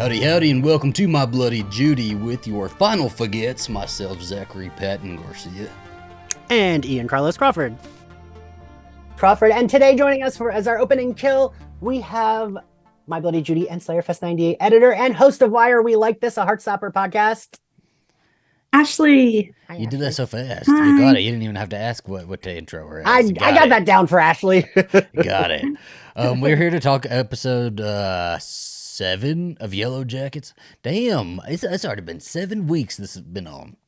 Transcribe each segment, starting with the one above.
Howdy, howdy, and welcome to My Bloody Judy with your final forgets, myself, Zachary Patton Garcia. And Ian Carlos Crawford. And today joining us as our opening kill, we have My Bloody Judy and Slayerfest 98 editor and host of Why Are We Like This, a Heartstopper podcast, Ashley. Hi, You Ashley. did that so fast. Hi. You got it. You didn't even have to ask what the intro was. I got that down for Ashley. Got it. We're here to talk episode 7 of Yellowjackets. Damn, it's already been 7 weeks this has been on.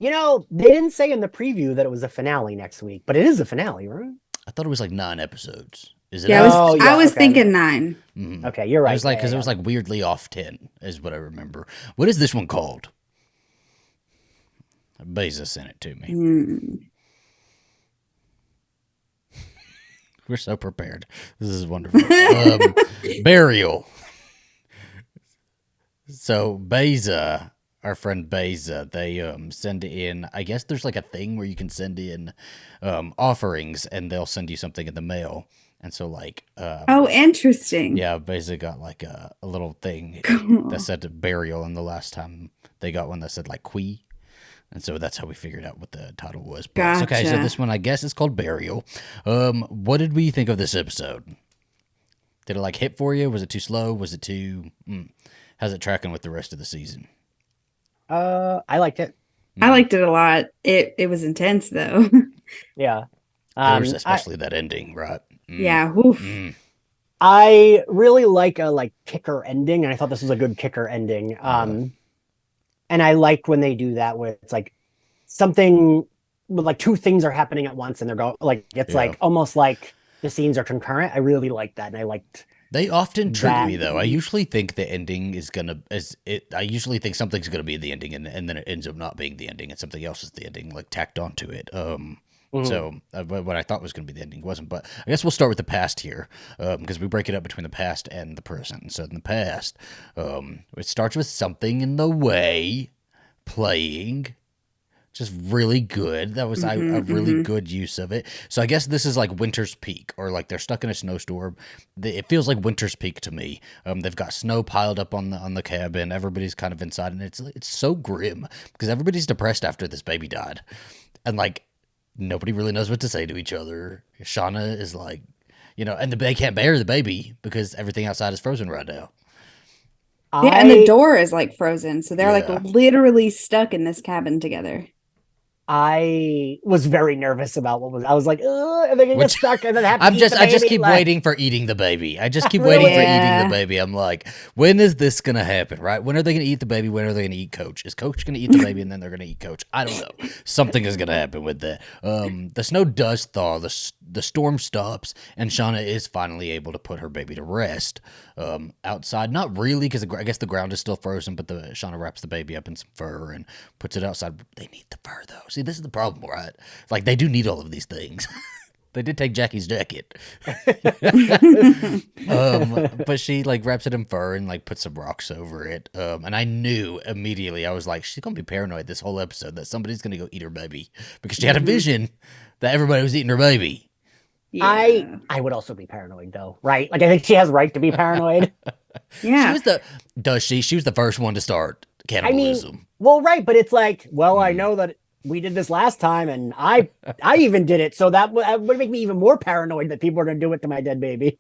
You know, they didn't say in the preview that it was a finale next week, but it is a finale, right? I thought it was like 9 episodes. Is it? Yeah, I was okay. ting 9. Mhm. Okay, you're right. It was like because it was like weirdly off 10 is what I remember. What is this one called? Beza sent it to me. We're so prepared. This is wonderful. Burial. So Beza, our friend Beza, they send in, I guess there's like a thing where you can send in offerings and they'll send you something in the mail. And so like Oh, interesting. yeah, Beza got like a little thing Cool. that said burial, and the last time they got one that said like Qui. And so that's how we figured out what the title was. But okay, so Gotcha. this one I guess is called Burial. What did we think of this episode? Did it like hit for you? Was it too slow? Was it too how's it tracking with the rest of the season? I liked it. I liked it a lot. It was intense though. Yeah. There's especially that ending, right? Yeah. Oof. I really like a kicker ending, and I thought this was a good kicker ending. And I liked when they do that, where it's like something like two things are happening at once, and they're going like it's like almost like the scenes are concurrent. I really liked that, and I liked. They often trick that. me though. I usually think the ending is I usually think something's gonna be the ending, and then it ends up not being the ending, and something else is the ending, like tacked onto it. So what I thought was going to be the ending wasn't, but I guess we'll start with the past here, because we break it up between the past and the present. So in the past, it starts with something in the way playing, just really good. That was a really good use of it. So I guess this is like Winter's Peak, or like they're stuck in a snowstorm. It feels like Winter's Peak to me. They've got snow piled up on the cabin. Everybody's kind of inside, and it's so grim because everybody's depressed after this baby died, and like. Nobody really knows what to say to each other. Shauna is like, and they can't bear the baby because everything outside is frozen right now. Yeah, and the door is like frozen, so they're Yeah. like literally stuck in this cabin together. I was very nervous about I was like, are they gonna get stuck and then have to eat the I just baby? keep Like, waiting for eating the baby. I just keep waiting for eating Yeah. the baby. I'm like, when is this gonna happen? Right? When are they gonna eat the baby? When are they gonna eat Coach? Is Coach gonna eat the baby and then they're gonna eat Coach? I don't know. Something is gonna happen with that. The snow does thaw. The storm stops, and Shauna is finally able to put her baby to rest outside. Not really, because I guess the ground is still frozen. But Shauna wraps the baby up in some fur and puts it outside. They need the fur though. See, this is the problem, right? Like they do need all of these things. They did take Jackie's jacket. But she like wraps it in fur and like puts some rocks over it. And I knew immediately, I was like, she's gonna be paranoid this whole episode that somebody's gonna go eat her baby, because she had a vision that everybody was eating her baby. Yeah. I would also be paranoid though, right? Like I think she has right to be paranoid. Yeah. She was the first one to start cannibalism. Well, right, but it's like, I know that we did this last time, and I even did it, so that would make me even more paranoid that people are gonna do it to my dead baby.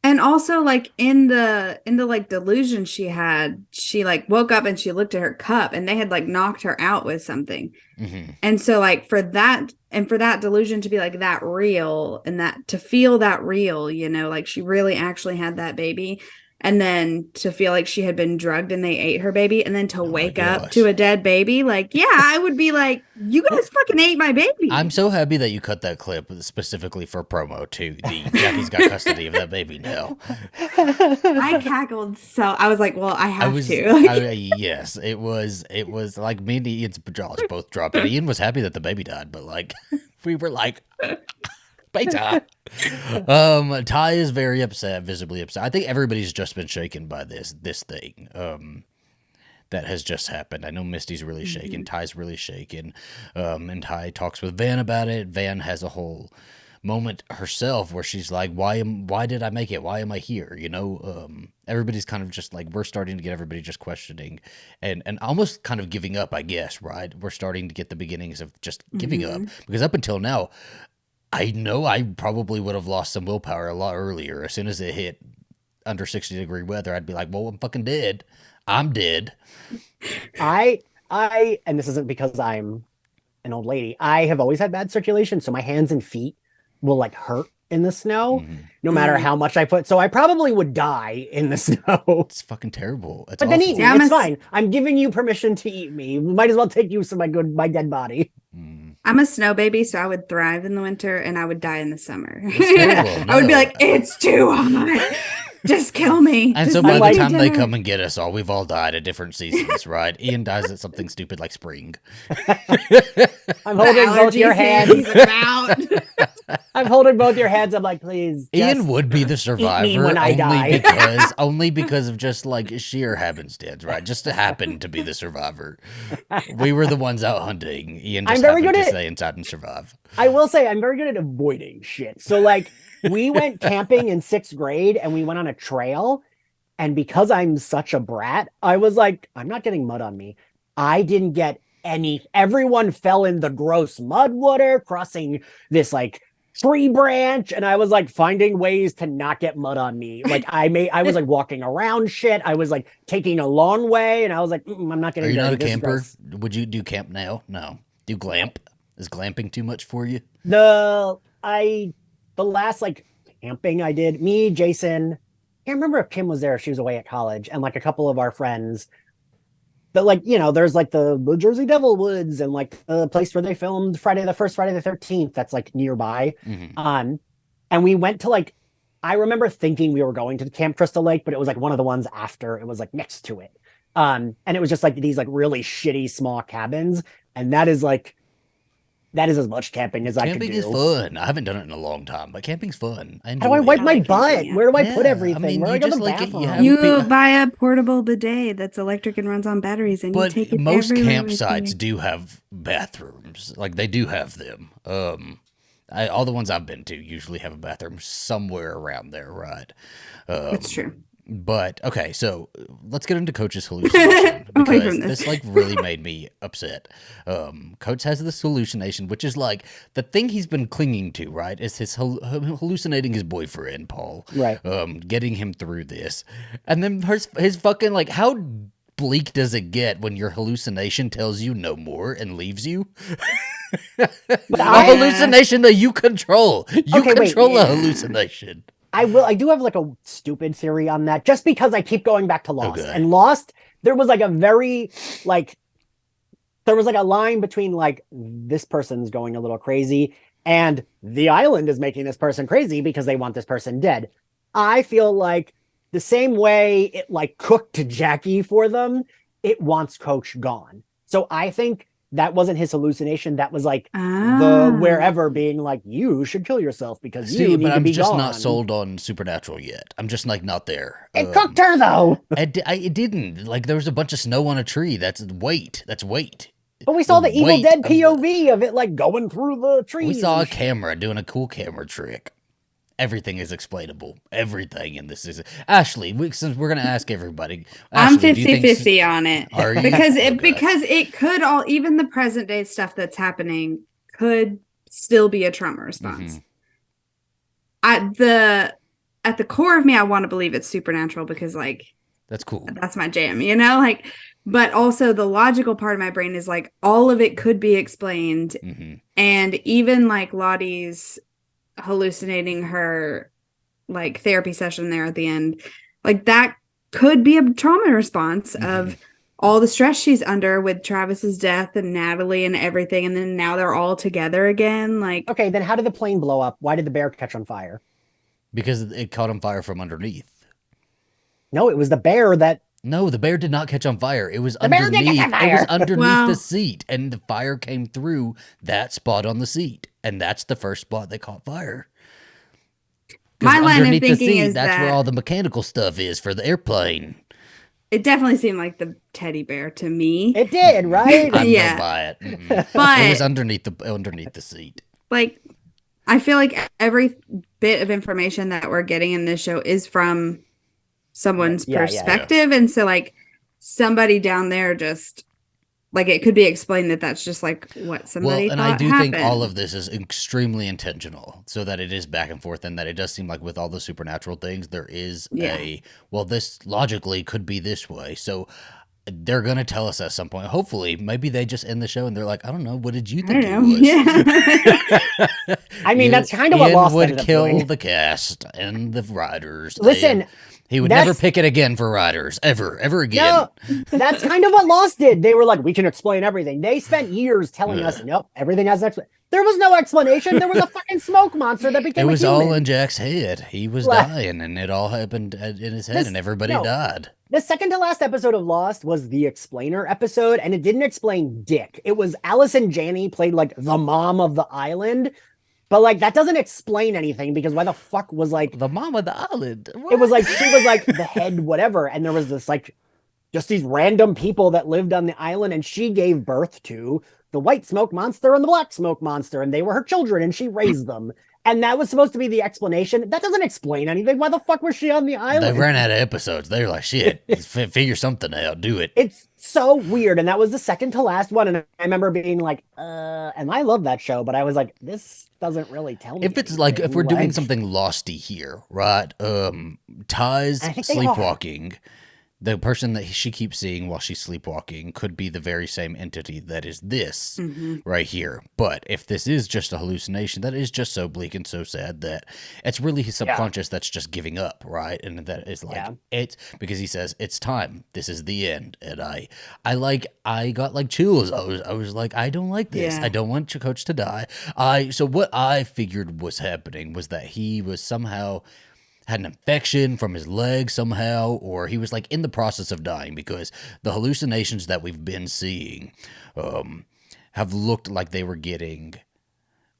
And also like in the like delusion she had, she like woke up and she looked at her cup and they had like knocked her out with something. And so like for that delusion to be like that real, and that to feel that real, like she really actually had that baby. And then to feel like she had been drugged and they ate her baby, and then to wake up to a dead baby, like, yeah, I would be like, you guys fucking ate my baby. I'm so happy that you cut that clip specifically for promo too. Jackie's got custody of that baby now. I cackled I was like, well, I have to. Yes, it was like me and Ian's jaws both dropped. And Ian was happy that the baby died, but like we were like, beta. Ty is very upset, visibly upset. I think everybody's just been shaken by this thing that has just happened. I know Misty's really shaken. Ty's really shaken. And Ty talks with Van about it. Van has a whole moment herself where she's like, why did I make it? Why am I here? You know, everybody's kind of just like, we're starting to get everybody just questioning and almost kind of giving up, I guess, right? We're starting to get the beginnings of just giving up, because up until now, I know I probably would have lost some willpower a lot earlier. As soon as it hit under 60-degree weather, I'd be like, well, I'm fucking dead. I'm dead. And this isn't because I'm an old lady. I have always had bad circulation, so my hands and feet will like hurt in the snow, no matter how much I put. So I probably would die in the snow. It's fucking terrible. It's but awful. then eat me. It's fine. I'm giving you permission to eat me. We might as well take use of my dead body. I'm a snow baby, so I would thrive in the winter and I would die in the summer. Terrible, I would be like, it's too hot. Just kill me. And Just so by the time dinner. they come and get us all, we've all died at different seasons, right? Ian dies at something stupid like spring. I'm holding both your hands. I'm holding both your hands. I'm like, please. Ian would be the survivor when I die. only because of just like sheer happenstance, right? Just to happen to be the survivor. We were the ones out hunting. Ian just happened to stay inside and survive. I will say I'm very good at avoiding shit. So like we went camping in 6th grade and we went on a trail. And because I'm such a brat, I was like, I'm not getting mud on me. I didn't get everyone fell in the gross mud water, crossing this like tree branch. And I was like finding ways to not get mud on me. Like I was like walking around shit. I was like taking a long way. And I was like, I'm not getting. Are you not a camper? Would you do camp now? No. Do glamp? Is glamping too much for you? The last like camping I did, me, Jason, I can't remember if Kim was there, if she was away at college, and like a couple of our friends. But like, you know, there's like the Jersey Devil Woods and like the place where they filmed Friday the 13th that's like nearby. And we went to like, I remember thinking we were going to the Camp Crystal Lake, but it was like one of the ones after, it was like next to it. And it was just like these like really shitty small cabins. And that is as much camping as I could do. Camping is fun. I haven't done it in a long time, but camping's fun. How do I wipe my butt? Where do I put everything? I mean, Where do I go to the bathroom? You buy a portable bidet that's electric and runs on batteries, and you take it most everywhere campsites do have bathrooms. Like they do have them. All the ones I've been to usually have a bathroom somewhere around there, right? That's true. But okay, so let's get into Coach's hallucination because this like really made me upset. Coach has this hallucination, which is like the thing he's been clinging to, right? Is his hallucinating his boyfriend Paul, right? Getting him through this, and then his fucking like how bleak does it get when your hallucination tells you no more and leaves you? A hallucination that you control. You control a hallucination. I do have like a stupid theory on that, just because I keep going back to Lost. And Lost, there was like a line between like this person's going a little crazy and the island is making this person crazy because they want this person dead. I feel like the same way it like cooked Jackie for them, it wants Coach gone. So I think that wasn't his hallucination. That was like the wherever being like, you should kill yourself because you need to be gone. But I'm just not sold on Supernatural yet. I'm just like not there. It cooked her though. It didn't. Like there was a bunch of snow on a tree. That's weight. But we saw the Evil Dead POV of it like going through the trees. We saw a camera doing a cool camera trick. Everything is explainable. Everything in this is... Ashley, since we're going to ask everybody... Ashley, I'm 50-50 on it. Are you? Because it could all... Even the present day stuff that's happening could still be a trauma response. At the core of me, I want to believe it's supernatural because, like... That's cool. That's my jam, you know? Like... But also the logical part of my brain is, like, all of it could be explained. And even, like, Lottie's... hallucinating her like therapy session there at the end, like that could be a trauma response of all the stress she's under with Travis's death and Natalie and everything, and then now they're all together again. Like, okay, then how did the plane blow up? Why did the bear catch on fire? Because it caught on fire from underneath. No, it was the bear that... No, the bear did not catch on fire. It was underneath. It was underneath the seat, and the fire came through that spot on the seat, and that's the first spot that caught fire. My line of thinking is that's where all the mechanical stuff is for the airplane. It definitely seemed like the teddy bear to me. It did, right? I'm gonna buy it. But it was underneath the seat. Like, I feel like every bit of information that we're getting in this show is from someone's perspective. And so like somebody down there just like it could be explained that that's just like what somebody and thought I do happened. think all of this is extremely intentional so that it is back and forth, and that it does seem like with all the supernatural things, there is this logically could be this way. So they're going to tell us at some point. Hopefully, maybe they just end the show and they're like, I don't know, what did you think it was? Yeah. I mean, that's kind of what Lost would ended up kill doing. the cast and the writers. Listen, he would never pick it again for writers, ever again. No, that's kind of what Lost did. They were like, we can explain everything. They spent years telling us, nope, everything has an explanation. There was no explanation. There was a fucking smoke monster that became a human. It was all in Jack's head. He was dying, and it all happened in his head, and everybody died. The second to last episode of Lost was the explainer episode, and it didn't explain dick. It was Allison Janney played like the mom of the island. But like that doesn't explain anything because why the fuck was like the mom of the island? What? It was like she was like the head whatever, and there was this like just these random people that lived on the island, and she gave birth to the white smoke monster and the black smoke monster, and they were her children, and she raised them. And that was supposed to be the explanation. That doesn't explain anything. Why the fuck was she on the island? They ran out of episodes. They were like, shit, figure something out. Do it. It's so weird. And that was the second to last one. And I remember being like, and I love that show, but I was like, this doesn't really tell me. If it's anything. Like, if we're doing something Losty here, right? Ty's sleepwalking. The person that she keeps seeing while she's sleepwalking could be the very same entity that is this right here. But if this is just a hallucination, that is just so bleak and so sad that it's really his subconscious that's just giving up, right? And that is like, it's because he says, it's time. This is the end. And I got like chills. I was like, I don't like this. I don't want Coach to die. So what I figured was happening was that he was somehow had an infection from his leg somehow, or he was like in the process of dying, because the hallucinations that we've been seeing have looked like they were getting,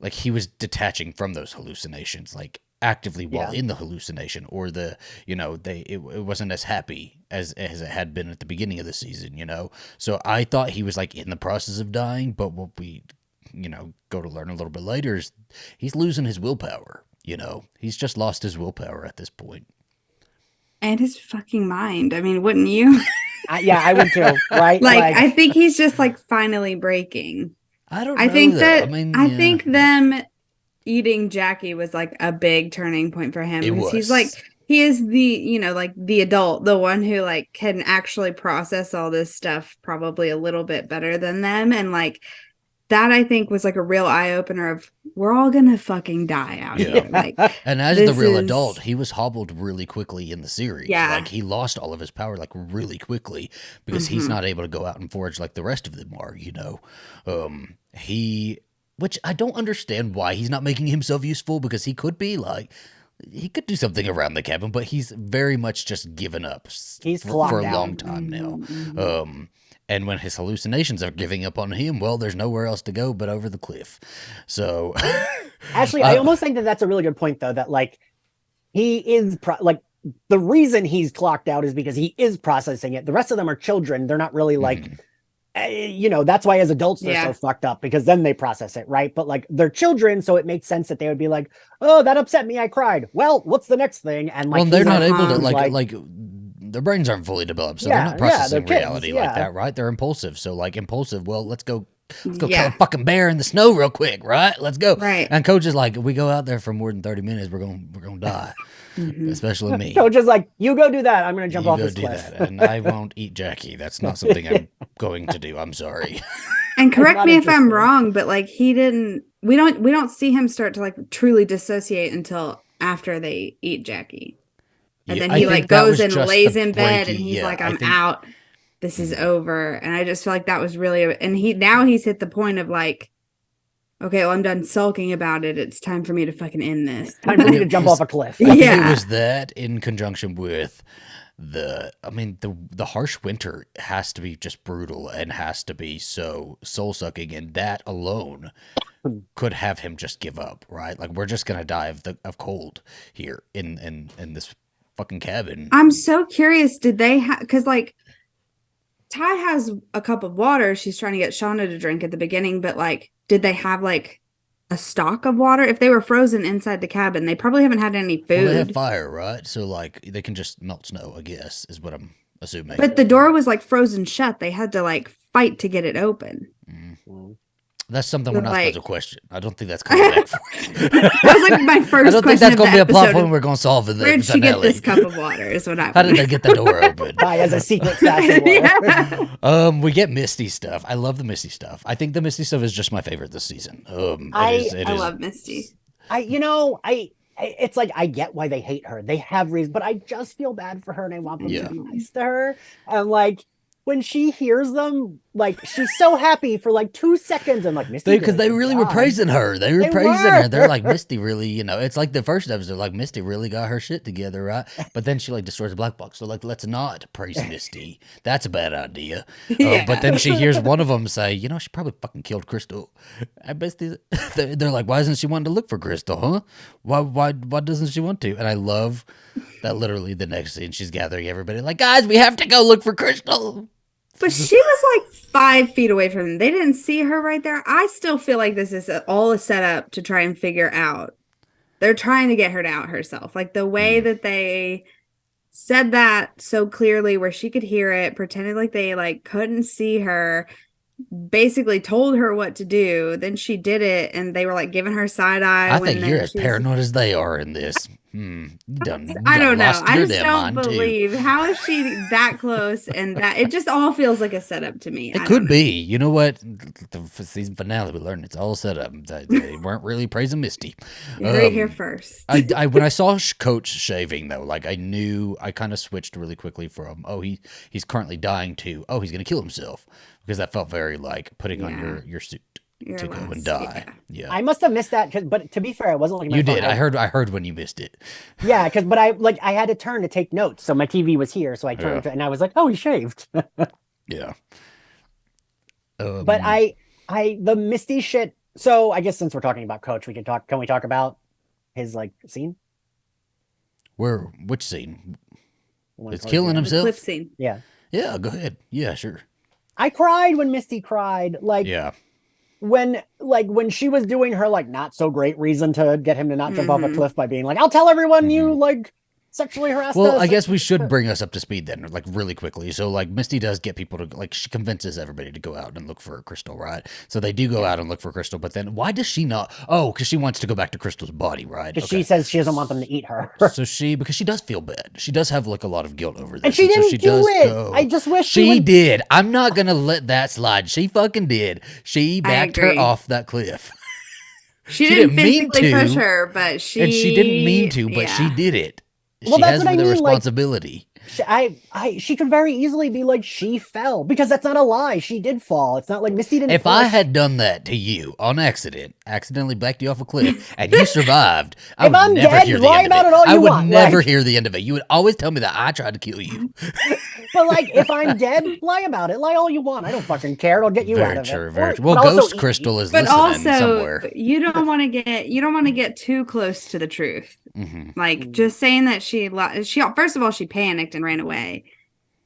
like he was detaching from those hallucinations, like actively while in the hallucination, or it wasn't as happy as it had been at the beginning of the season, So I thought he was like in the process of dying, but what we, go to learn a little bit later is he's losing his willpower. He's just lost his willpower at this point. And his fucking mind. I mean, wouldn't you? I would too, right? Like, I think he's just like finally breaking. I don't know. I think them eating Jackie was like a big turning point for him. Because he's like, he is the, like the adult, the one who like can actually process all this stuff probably a little bit better than them. And like, that I think was like a real eye opener of we're all gonna fucking die out here. Like, and as the real adult, he was hobbled really quickly in the series. Yeah. Like he lost all of his power like really quickly because he's not able to go out and forage like the rest of them are, which I don't understand why he's not making himself useful, because he could be like, he could do something around the cabin, but he's very much just given up. He's for a long time now. And when his hallucinations are giving up on him, well, there's nowhere else to go but over the cliff. So, actually, I almost think that that's a really good point, though, that like he is the reason he's clocked out is because he is processing it. The rest of them are children. They're not really like, that's why as adults they're so fucked up, because then they process it, right? But like they're children, so it makes sense that they would be like, oh, that upset me, I cried. Well, what's the next thing? And like, they're not able to like their brains aren't fully developed, so they're not processing reality like that, right? They're impulsive. So like impulsive, well, let's go kill a fucking bear in the snow real quick, right? Let's go. Right. And Coach is like, if we go out there for more than 30 minutes, we're gonna die. Especially me. Coach is like, you go do that. I'm gonna jump off this cliff. That, and I won't eat Jackie. That's not something I'm going to do. I'm sorry. And correct me if I'm wrong, but like we don't see him start to like truly dissociate until after they eat Jackie. And then he like goes and lays in bed and he's like, I'm out. This is over. And I just feel like that was really, and he's hit the point of like, okay, well, I'm done sulking about it. It's time for me to fucking end this. Time for me to jump off a cliff. It was that in conjunction with the harsh winter has to be just brutal and has to be so soul sucking, and that alone could have him just give up, right? Like, we're just gonna die of cold here in this fucking cabin. I'm so curious, did they have, because like Ty has a cup of water she's trying to get Shauna to drink at the beginning, but like did they have like a stock of water. If they were frozen inside the cabin, they probably haven't had any Well, they have food. fire, right? So like they can just melt snow, I guess, is what I'm assuming. But the door was like frozen shut. They had to like fight to get it open. That's something So, we're not supposed to like- question. I don't think that's coming back for you. That was like my I first don't think question that's of going to the be a plot episode. point we're going to solve in the Where'd she get finale. this cup of water? Is what I How did they get the door open? Guy has a secret stash of water. Yeah. We get Misty stuff. I love the Misty stuff. I think the Misty stuff is just my favorite this season. I love Misty. It's like I get why they hate her. They have reasons, but I just feel bad for her and I want them Yeah. to be nice to her. And like when she hears them, like she's so happy for like 2 seconds. And like Misty, Because they really were praising her. They were They praising her. were. They're like, Misty really, it's like the first episode, like Misty really got her shit together, right? But then she like destroys the black box. So like, let's not praise Misty. That's a bad idea. Yeah. But then she hears one of them say, she probably fucking killed Crystal. And Misty, they're like, why isn't she wanting to look for Crystal, huh? Why doesn't she want to? And I love that literally the next scene, she's gathering everybody like, guys, we have to go look for Crystal. But she was like 5 feet away from them. They didn't see her right there. I still feel like this is all a setup to try and figure out. They're trying to get her to out herself. Like the way that they said that so clearly where she could hear it, pretended like they like couldn't see her, basically told her what to do. Then she did it and they were like giving her side eye. I think you're as paranoid as they are in this. You I don't know. lost I your just damn don't mind, too. believe. How is she that close? And that it just all feels like a setup to me. It could be. You know what? The season finale, we learned it's all set up. They weren't really praising Misty. You heard it here first. I when I saw Coach shaving though, like I knew I kind of switched really quickly from he's currently dying to he's gonna kill himself, because that felt very like putting on your suit to go and die. Yeah. I must have missed that, but to be fair, I wasn't looking at my You phone. did. I heard when you missed it. Yeah, but I had to turn to take notes, so my TV was here, so I turned and I was like, oh, he shaved. Yeah. But the Misty shit. So I guess since we're talking about Coach, can we talk about his like scene? Which scene? One It's towards killing the end. himself. Clip scene. Yeah. Yeah, go ahead. Yeah, sure. I cried when Misty cried. Like Yeah. when she was doing her like not so great reason to get him to not jump off a cliff by being like, I'll tell everyone you like sexually harassed us. Well, I guess we should bring us up to speed then, like really quickly. So, like, Misty does get people to, like, she convinces everybody to go out and look for Crystal, right? So they do go out and look for Crystal, but then why does she not? Oh, because she wants to go back to Crystal's body, right? Because she says she doesn't want them to eat her. So because she does feel bad. She does have, like, a lot of guilt over this. And she so didn't she do does it. go. I just wish she would... did. I'm not going to let that slide. She fucking did. She backed her agree. off that cliff. She didn't didn't mean physically to, push her, but she And she didn't mean to, but she did it. Well, she that's has what I the mean, like- responsibility. She could very easily be like, she fell, because that's not a lie. She did fall. It's not like Misty didn't. If I had done that to you on accident, accidentally backed you off a cliff, and you survived, I would I'm never dead, hear the lie end of about it. it all I you would want, never like- hear the end of it. You would always tell me that I tried to kill you. But like, if I'm dead, lie about it. Lie all you want. I don't fucking care. It'll get you out Very of true. it. Very Or- true. Well, but also Ghost eat me. Crystal is But listening also, somewhere. you don't want to get too close to the truth. Like just saying that she first of all she panicked and ran away,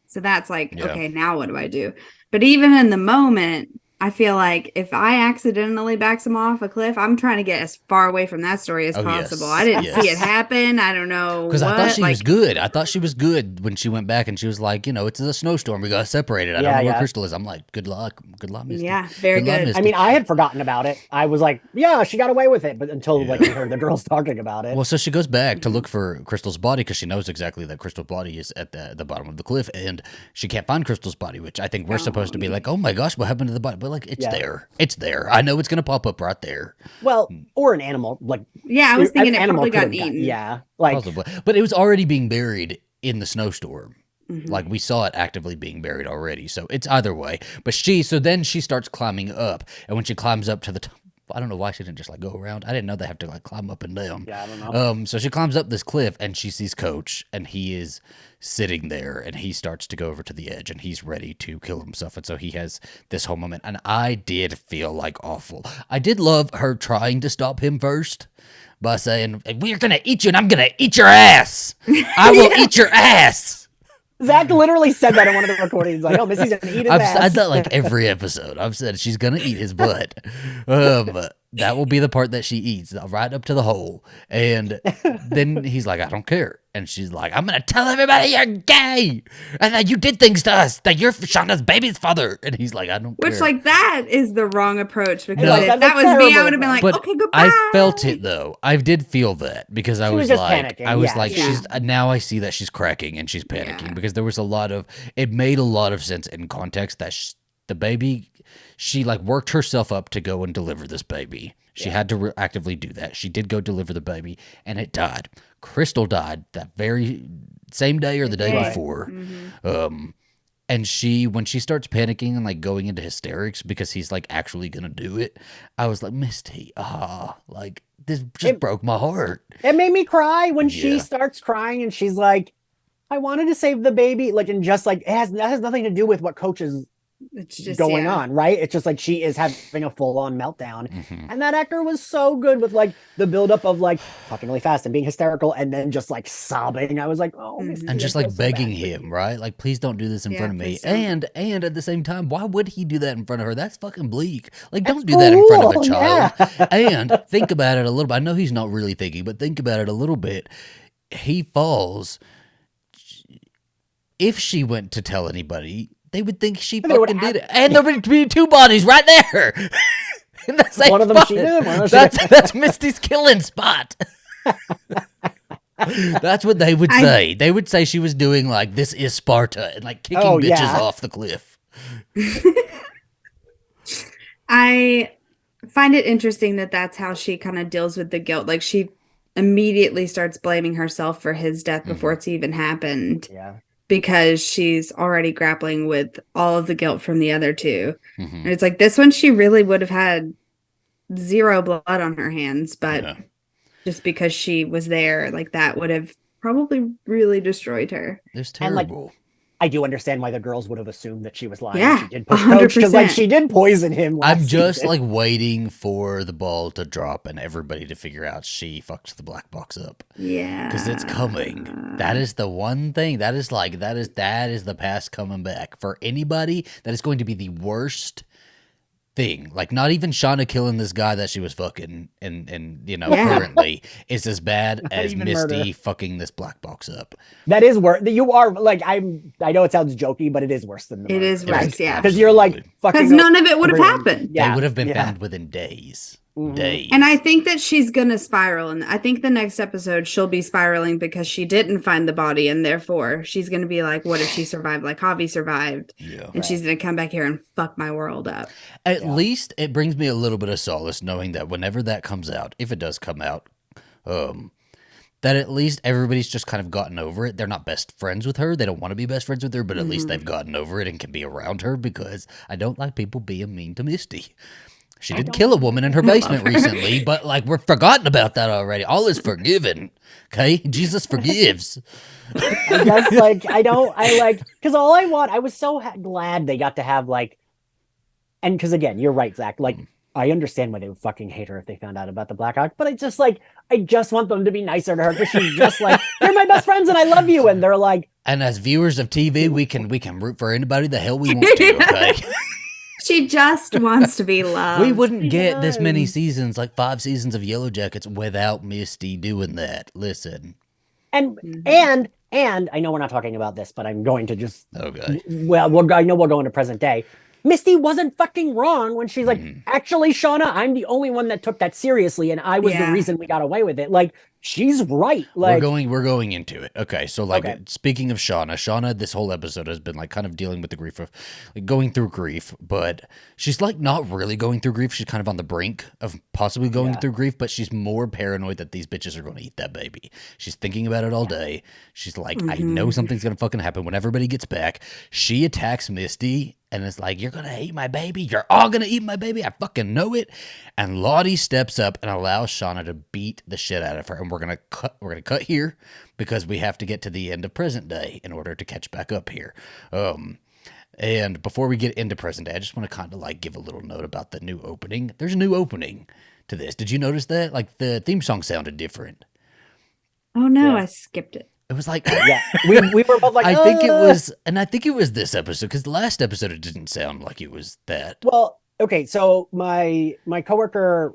so that's like okay, now what do I do? But even in the moment, I feel like if I accidentally back him off a cliff, I'm trying to get as far away from that story as possible. Yes. I didn't Yes. see it happen. I don't know Because I thought she like, was good. I thought she was good when she went back and she was like, it's a snowstorm. We got separated. I don't know where Crystal is. I'm like, good luck. Good luck, Misty. Yeah, very luck, good. Misty. I mean, I had forgotten about it. I was like, yeah, she got away with it. But until like we heard the girls talking about it. Well, so she goes back to look for Crystal's body because she knows exactly that Crystal's body is at the bottom of the cliff, and she can't find Crystal's body, which I think we're supposed to be like, oh my gosh, what happened to the body? But like, it's there. It's there. I know it's gonna pop up right there. Well, or an animal. Like, yeah, I was thinking an it animal probably got could've eaten. Yeah, like Possibly. But it was already being buried in the snowstorm. Like we saw it actively being buried already. So it's either way. But so then she starts climbing up. And when she climbs up to the top, I don't know why she didn't just like go around. I didn't know they have to like climb up and down. Yeah, I don't know. So she climbs up this cliff and she sees Coach and he is sitting there and he starts to go over to the edge and he's ready to kill himself. And so he has this whole moment. And I did feel like awful. I did love her trying to stop him first by saying, we're going to eat you and I'm going to eat your ass. I will eat your ass. Zach literally said that in one of the recordings. Like, oh, Missy's gonna eat his I've ass. said that like every episode. I've said she's gonna eat his butt. that will be the part that she eats, right up to the hole. And then he's like, I don't care. And she's like, I'm going to tell everybody you're gay and that you did things to us, that you're Shauna's baby's father. And he's like, I don't care. Which, like, that is the wrong approach, because No. if that was me, I would have been like, But okay, goodbye. I felt it though. I did feel that because I She was was just like, panicking, yeah. she's now I see that she's cracking and she's panicking because there was a lot of, it made a lot of sense in context that the baby, she like worked herself up to go and deliver this baby. She had to actively do that. She did go deliver the baby and it died. Crystal died that very same day or the day before. And when she starts panicking and like going into hysterics because he's like actually gonna do it, I was like, Misty, like this just broke my heart. It made me cry when she starts crying and she's like, I wanted to save the baby. Like, and just like, that has nothing to do with what Coach is It's just going on, right? It's just like she is having a full-on meltdown. And that actor was so good with like the buildup of like talking really fast and being hysterical and then just like sobbing. I was like, oh, Misty, and just like begging him, right? Like, please don't do this in front of me. And at the same time, why would he do that in front of her? That's fucking bleak. Like, don't do that in front of a child. And think about it a little bit. I know he's not really thinking, but think about it a little bit. He falls. If she went to tell anybody, they would think she fucking did it. And there would be two bodies right there. In the same one of them spot. she did, one of them that's Misty's killing spot. That's what they would say. They would say she was doing like, this is Sparta, and like kicking bitches off the cliff. I find it interesting that that's how she kind of deals with the guilt. Like, she immediately starts blaming herself for his death before it's even happened. Yeah. Because she's already grappling with all of the guilt from the other two. And it's like, this one, she really would have had zero blood on her hands, but just because she was there, like, that would have probably really destroyed her. It's terrible. And, like, I do understand why the girls would have assumed that she was lying. Yeah, she did push Coach because like she did poison him. I'm just like waiting for the ball to drop and everybody to figure out she fucked the black box up. Yeah, because it's coming. That is the one thing. That is the past coming back for anybody. That is going to be the worst thing. Like, not even Shauna killing this guy that she was fucking and currently is as bad as Misty murder. Fucking this black box up. That is worse. You are like, I know it sounds jokey, but it is worse than the murder. It is worse, yeah. Because you're like fucking. Because none of it would have happened. Yeah. They would have been found within days. Days. And I think that she's gonna spiral, and I think the next episode she'll be spiraling because she didn't find the body, and therefore she's gonna be like, what if she survived like Javi survived? And she's gonna come back here and fuck my world up. At least it brings me a little bit of solace knowing that whenever that comes out, if it does come out, that at least everybody's just kind of gotten over it. They're not best friends with her. They don't want to be best friends with her, but at least they've gotten over it and can be around her, because I don't like people being mean to Misty. She did kill a woman in her basement recently, but like, we're forgotten about that already. All is forgiven. Okay? Jesus forgives. I guess because all I want, I was so glad they got to have like, and because again, you're right, Zach, like, I understand why they would fucking hate her if they found out about the Black Hawk, but I just want them to be nicer to her, because she's just like, you're my best friends and I love you. And they're like, and as viewers of TV, we can root for anybody the hell we want to, okay? She just wants to be loved. We wouldn't get this many seasons, like 5 seasons of Yellowjackets, without Misty doing that. Listen. And I know we're not talking about this, but I'm going to just. Okay. Well, I know we're going to present day. Misty wasn't fucking wrong when she's like, actually, Shauna, I'm the only one that took that seriously, and I was the reason we got away with it. Like, she's right. Like, we're going into it. Okay, so speaking of Shauna, this whole episode has been like kind of dealing with the grief of like going through grief, but she's like not really going through grief. She's kind of on the brink of possibly going through grief, but she's more paranoid that these bitches are going to eat that baby. She's thinking about it all day. She's like, I know something's gonna fucking happen when everybody gets back. She attacks Misty. And it's like, you're going to eat my baby. You're all going to eat my baby. I fucking know it. And Lottie steps up and allows Shauna to beat the shit out of her. And we're going to cut here because we have to get to the end of present day in order to catch back up here. And before we get into present day, I just want to kind of like give a little note about the new opening. There's a new opening to this. Did you notice that? Like, the theme song sounded different. Oh no, I skipped it. It was like, we were both like, I think it was this episode, because the last episode it didn't sound like it was that. Well, okay, so my coworker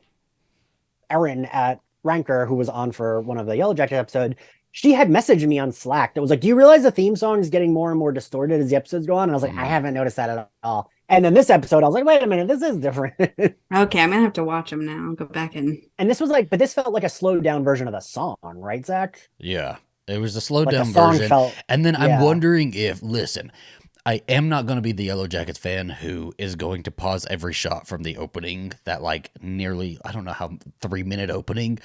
Erin at Ranker, who was on for one of the Yellowjackets episode, she had messaged me on Slack that was like, "Do you realize the theme song is getting more and more distorted as the episodes go on?" And I was like, "I haven't noticed that at all." And then this episode, I was like, "Wait a minute, this is different." Okay, I'm gonna have to watch them now. I'll go back and this was like, but this felt like a slowed down version of the song, right, Zach? Yeah. It was a slowed Like the down song version. felt, And then I'm yeah. wondering if, listen, I am not going to be the Yellowjackets fan who is going to pause every shot from the opening, that like nearly, I don't know how, 3-minute opening,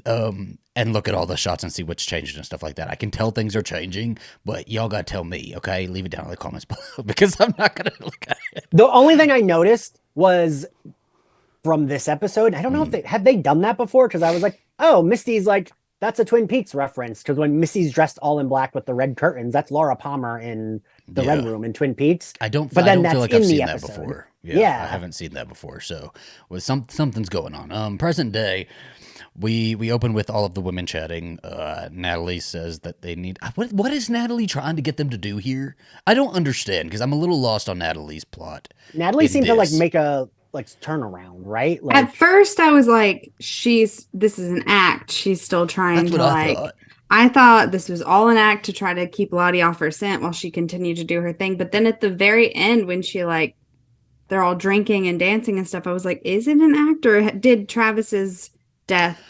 and look at all the shots and see what's changed and stuff like that. I can tell things are changing, but y'all got to tell me, okay? Leave it down in the comments below because I'm not going to look at it. The only thing I noticed was from this episode, I don't know if they have they done that before, because I was like, oh, Misty's like, that's a Twin Peaks reference, because when Misty's dressed all in black with the red curtains, that's Laura Palmer in the Red Room in Twin Peaks. I don't but then feel that's like I've in seen the that episode. before. Yeah. I haven't seen that before. So with something's going on. Present day, we open with all of the women chatting. Natalie says that they need what is Natalie trying to get them to do here? I don't understand, because I'm a little lost on Natalie's plot. Natalie seemed to like make a turnaround, right? Like, at first I was like, this is an act. She's still trying to like. I thought this was all an act to try to keep Lottie off her scent while she continued to do her thing. But then at the very end, when she like, they're all drinking and dancing and stuff, I was like, is it an act, or did Travis's death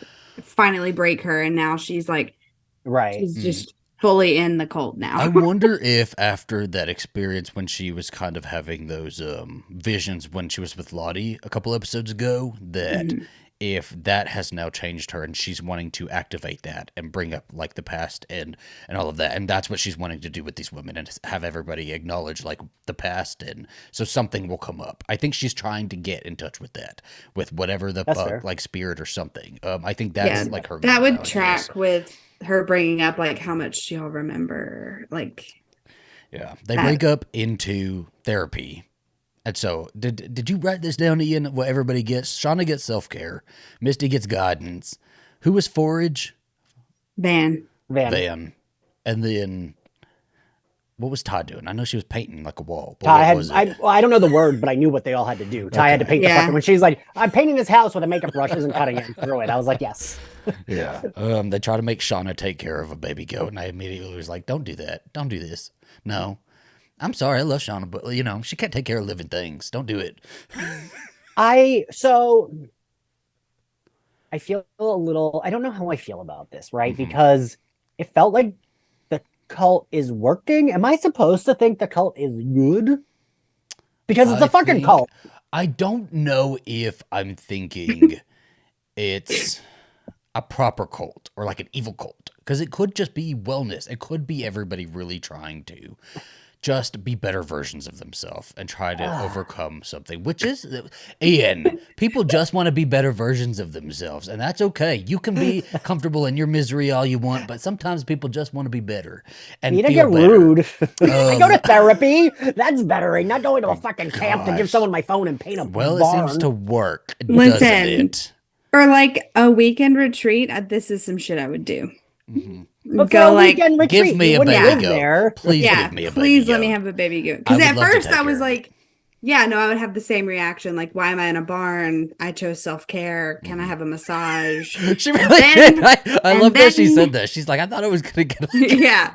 finally break her? And now she's like, right. She's just fully in the cult now. I wonder if after that experience, when she was kind of having those visions when she was with Lottie a couple episodes ago, that if that has now changed her and she's wanting to activate that and bring up like the past and all of that, and that's what she's wanting to do with these women and have everybody acknowledge like the past, and so something will come up. I think she's trying to get in touch with that, with whatever the bug, like spirit or something. I think that's like her. That would track with her bringing up like how much y'all remember, like. Yeah, they break up into therapy. And so, did you write this down, Ian? What everybody gets? Shauna gets self-care. Misty gets guidance. Who was Forage? Van. And then, what was Ty doing? I know she was painting like a wall. Ty I don't know the word, but I knew what they all had to do. Ty had to paint the fucking, when she's like, I'm painting this house with a makeup brush and cutting it through it. I was like, yes. Yeah. They try to make Shauna take care of a baby goat, and I immediately was like, don't do that. Don't do this. No. I'm sorry, I love Shauna, but she can't take care of living things. Don't do it. I feel a little, I don't know how I feel about this, right? Because it felt like the cult is working. Am I supposed to think the cult is good? Because it's a fucking cult. I don't know if I'm thinking it's a proper cult or like an evil cult, because it could just be wellness. It could be everybody really trying to just be better versions of themselves and try to overcome something, which is, Ian, people just want to be better versions of themselves, and that's okay. You can be comfortable in your misery all you want, but sometimes people just want to be better and feel get rude. I go to therapy. That's bettering. Not going to a fucking camp to give someone my phone and paint a barn. It seems to work. Listen, doesn't it? Or like a weekend retreat. This is some shit I would do. But go like retreat, give me a baby goat. There. Please give me a baby please goat. let me have a baby goat. Because at first I was like, yeah, no, I would have the same reaction. Like, why am I in a barn? I chose self-care. Can I have a massage? She really did. I love that she said that. She's like, I thought I was going to get yeah.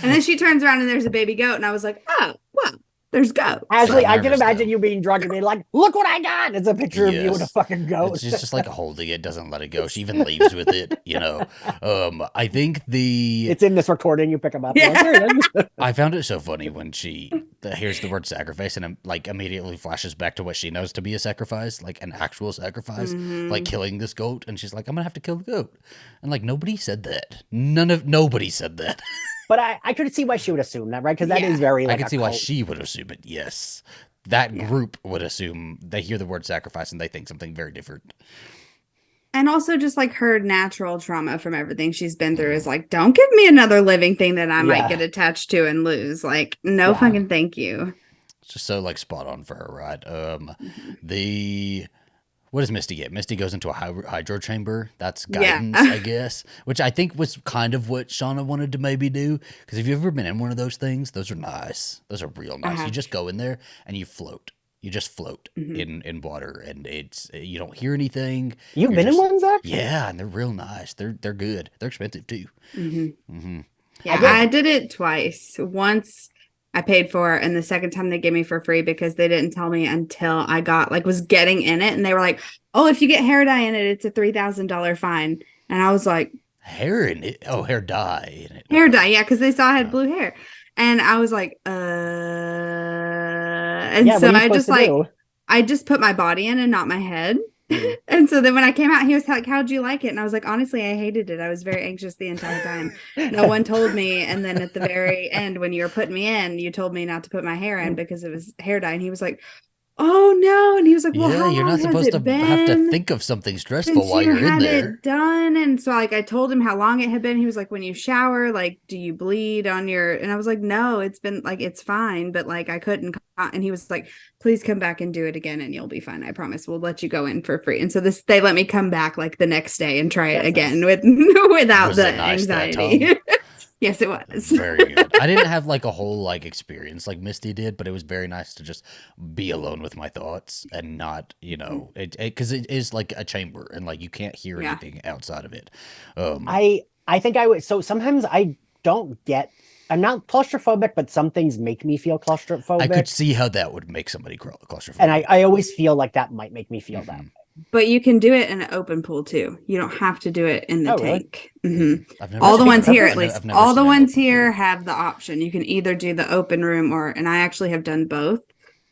And then she turns around and there's a baby goat. And I was like, oh, well, there's goat. Ashley, I can imagine you being drunk and being like, look what I got. It's a picture of you with a fucking goat. She's just like holding it, doesn't let it go. She even leaves with it, I think it's in this recording. You pick them up. Yeah. I found it so funny when she hears the word sacrifice and like immediately flashes back to what she knows to be a sacrifice, like an actual sacrifice, like killing this goat. And she's like, I'm going to have to kill the goat. And like, nobody said that. Nobody said that. But I could see why she would assume that, right? Because that is very like I could see why she would assume it, yes. That group would assume, they hear the word sacrifice and they think something very different. And also just like her natural trauma from everything she's been through is like, don't give me another living thing that I might get attached to and lose. Like, no fucking thank you. It's just so like spot on for her, right? What does Misty get? Misty goes into a hydro chamber. That's guidance, I guess, which I think was kind of what Shauna wanted to maybe do. Because if you've ever been in one of those things, those are nice. Those are real nice. You just go in there and you float. You just float Mhm. in water, and you don't hear anything. You've You're been in just ones actually? yeah, and they're real nice. They're good. They're expensive too. Mhm. Hmm I Yeah, get I did it twice. Once I paid for it, and the second time they gave me for free because they didn't tell me until I got like was getting in it, and they were like, "Oh, if you get hair dye in it, it's a $3,000 fine." And I was like, hair in it. Oh, hair dye in it. "Hair Okay. dye, yeah," because they saw I had blue hair, and I was like, and yeah, so what are you supposed to do? I just put my body in and not my head. Mm. And so then when I came out, he was like, "How'd you like it?" And I was like, "Honestly, I hated it. I was very anxious the entire time. No one told me." And then at the very end, when you were putting me in, you told me not to put my hair in because it was hair dye. And he was like, "Oh no." And he was like, "Well, Yeah, how you're not long has supposed it to have to been think of something stressful since while you you're in had there. it done?" And so like I told him how long it had been. He was like, "When you shower, like, do you bleed on your?" And I was like, "No, it's been like it's fine, but like I couldn't." And he was like, "Please come back and do it again, and you'll be fine. I promise. We'll let you go in for free." And so they let me come back like the next day and try it That's again nice. with without Was the it nice that time? anxiety. Yes, it was. Very good. I didn't have like a whole like experience like Misty did, but it was very nice to just be alone with my thoughts and not, because it is like a chamber and like you can't hear Yeah. anything outside of it. Um, I think I would. So sometimes I don't get. I'm not claustrophobic, but some things make me feel I could claustrophobic, see how that would make somebody and claustrophobic. I always feel like that might make me feel that. Hmm But you can do it in an open pool too. You don't have to do it in the Oh, really? tank. Hmm I've never All the seen ones an here, open. at least, I've never all the seen an ones open here pool. have the option. You can either do the open room and I actually have done both.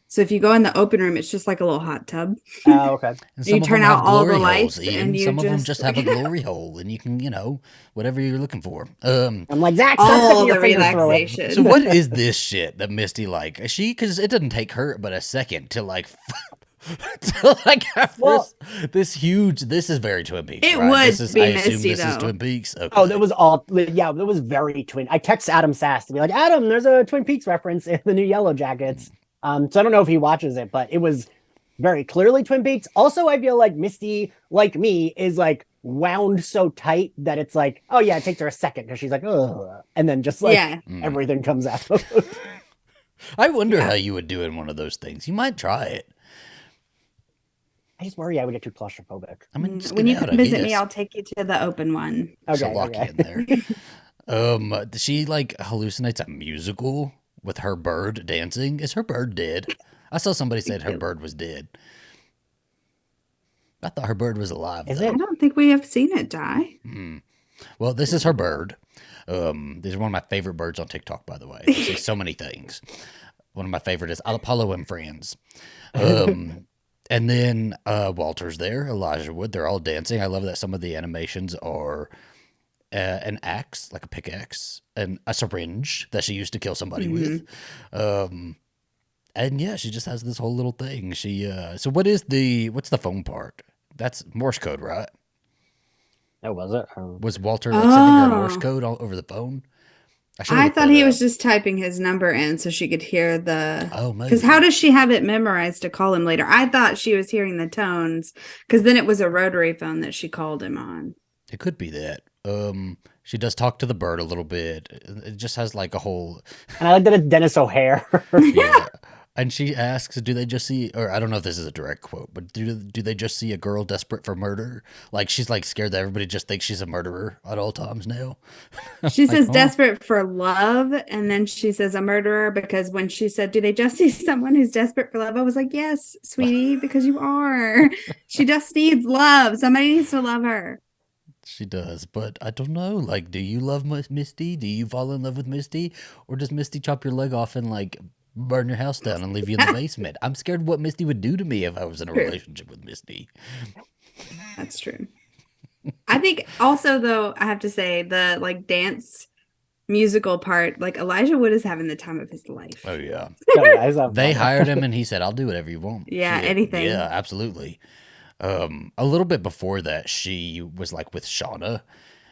So if you go in the open room, it's just like a little hot tub. Oh, okay. And You some of turn them out have all the glory holes, lights and Ian. you Some of them just just have a glory hole, and you can, whatever you're looking for. I'm like, Zach, stop all sticking your the finger through it. So what relaxation. is this shit that Misty like? Because it doesn't take her but a second to like, to like have Well, this huge. This is very Twin Peaks, It right? would I be assume misty this is though. Twin Peaks. oh, that Okay. was all. Yeah, that was very twin. I text Adam Sass to be like, Adam, there's a Twin Peaks reference in the new Yellowjackets. So I don't know if he watches it, but it was very clearly Twin Peaks. Also, I feel like Misty, like me, is like wound so tight that it's like, oh yeah, it takes her a second because she's like, ugh, and then just like Yeah. Mm. everything comes out. I wonder Yeah. how you would do in one of those things. You might try it. I just worry I would get too claustrophobic. I mean, just When get you out, come I visit me, guess. I'll take you to the open one. She'll Okay, lock you in there. okay. She like hallucinates a musical with her bird dancing. Is her bird dead? I saw somebody said her bird was dead. I thought her bird was alive Is I though. it? don't think we have seen it die. Well, this is her bird. This is one of my favorite birds on TikTok, by the way. They say so many things. One of my favorite is Apollo and Friends. And then Walter's there, Elijah Wood. They're all dancing. I love that some of the animations are an axe, like a pickaxe, and a syringe that she used to kill somebody with. And yeah, she just has this whole little thing. So what's the phone part? That's Morse code, right? Oh, was it? Was Walter like sending her a Morse Oh, code all over the phone? I should have I looked thought that he was up. just typing his number in so she could hear Oh, because how maybe. does she have it memorized to call him later? I thought she was hearing the tones because then it was a rotary phone that she called him on. It could be that. She does talk to the bird a little bit. It just has like a whole And I like that it's Dennis O'Hare. yeah. And she asks, "Do they just see?" Or I don't know if this is a direct quote, but do they just see a girl desperate for murder? Like she's like scared that everybody just thinks she's a murderer at all times now. She Like, says oh, desperate for love, and then she says a murderer because when she said, "Do they just see someone who's desperate for love?" I was like, "Yes, sweetie, because you are." She just needs love. Somebody needs to love her. she does, but I don't know. Like, do you love Misty? Do you fall in love with Misty, or does Misty chop your leg off and like burn your house down and leave you in the basement? I'm scared what Misty would do to me if I was in a True. relationship with Misty. That's true. I think also though, I have to say the like dance musical part, like Elijah Wood is having the time of his life. Oh yeah, Oh, yeah, he's not they fun. hired him and he said, "I'll do whatever you want." Yeah, Shit, anything. yeah, absolutely. A little bit before that, she was like with Shauna,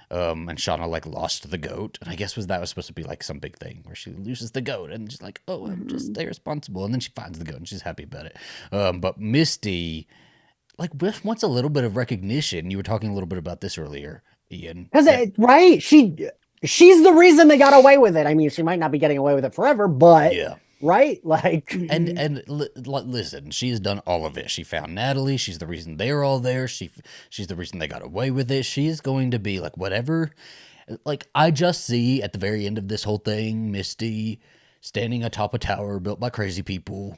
and Shauna like lost the goat, and I guess that was supposed to be like some big thing where she loses the goat, and she's like, "Oh, I'm just irresponsible," and then she finds the goat and she's happy about it. But Misty like wants a little bit of recognition. You were talking a little bit about this earlier, Ian. Because right, she's the reason they got away with it. I mean, she might not be getting away with it forever, but Yeah, right? Like, And listen, she has done all of it. She found Natalie. She's the reason they're all there. She's the reason they got away with it. She is going to be like whatever. Like I just see at the very end of this whole thing, Misty standing atop a tower built by crazy people,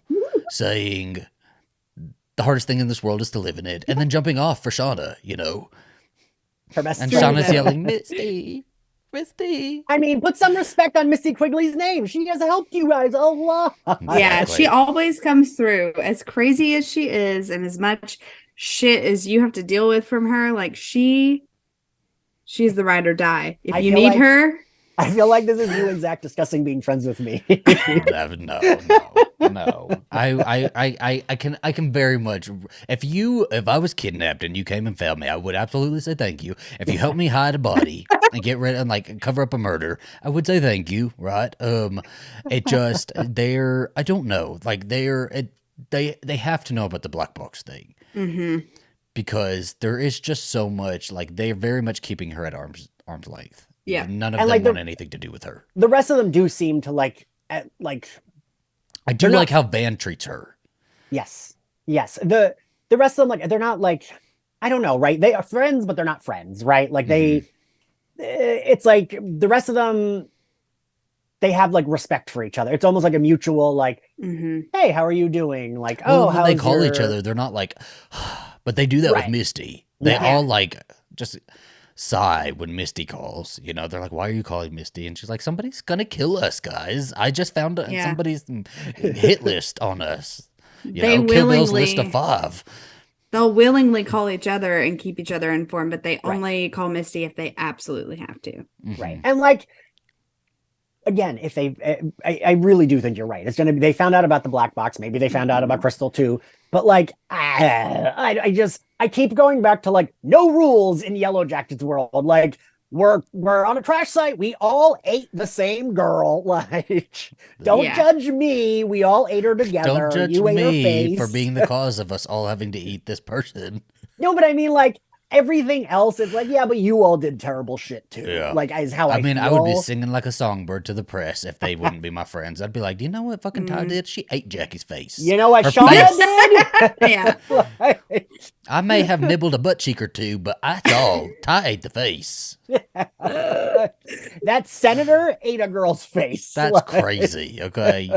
saying the hardest thing in this world is to live in it, and then jumping off for Shauna, her best and friend. Shauna's yelling, Misty, Misty. I mean, put some respect on Misty Quigley's name. She has helped you guys a lot. Yeah, Exactly. she always comes through. As crazy as she is, and as much shit as you have to deal with from her, like she's the ride or die. If I you feel need like- her, I feel like this is you and Zach discussing being friends with me. No. I can very much. If I was kidnapped and you came and found me, I would absolutely say thank you. If you helped me hide a body and get rid of like cover up a murder, I would say thank you. Right? It just I don't know. Like they have to know about the black box thing. mm-hmm. Because there is just so much, like they're very much keeping her at arm's length. Yeah. None of And, them like, want anything to do with her. The rest of them do seem to like. I do They're not- like how Van treats her. Yes. The rest of them, like, they're not like, I don't know, right? They are friends, but they're not friends, right? Like it's like the rest of them, they have like respect for each other. It's almost like a mutual, like, Mm-hmm. hey, how are you doing? Like, Well, oh, when they how's call your... each other, they're not like, but they do that with Right. Misty. They Yeah. all like just sigh when Misty calls. They're like, "Why are you calling Misty?" And she's like, "Somebody's gonna kill us, guys. I just found Yeah. somebody's hit list on us. They Kill Bill's list willingly- of 5." They'll willingly call each other and keep each other informed, but they Right. only call Misty if they absolutely have to. Right. And like, again, if I really do think you're right. It's gonna be, they found out about the black box. Maybe they found out about Crystal too. But like, I keep going back to like no rules in Yellowjackets world. Like we're on a trash site. We all ate the same girl. Like, don't Yeah. judge me. We all ate her together. Don't judge You ate her me face. for being the cause of us all having to eat this person. No, but I mean, like everything else is like, yeah, but you all did terrible shit too. Yeah. Like, is how I mean, I would be feel. singing like a songbird to the press if they wouldn't be my friends. I'd be like, do you know what fucking Ty did? She ate Jackie's face. You know what Her Shauna face. did? Yeah. Like, I may have nibbled a butt cheek or two, but that's all. Ty ate the face. that senator ate a girl's face. That's Like, crazy. Okay.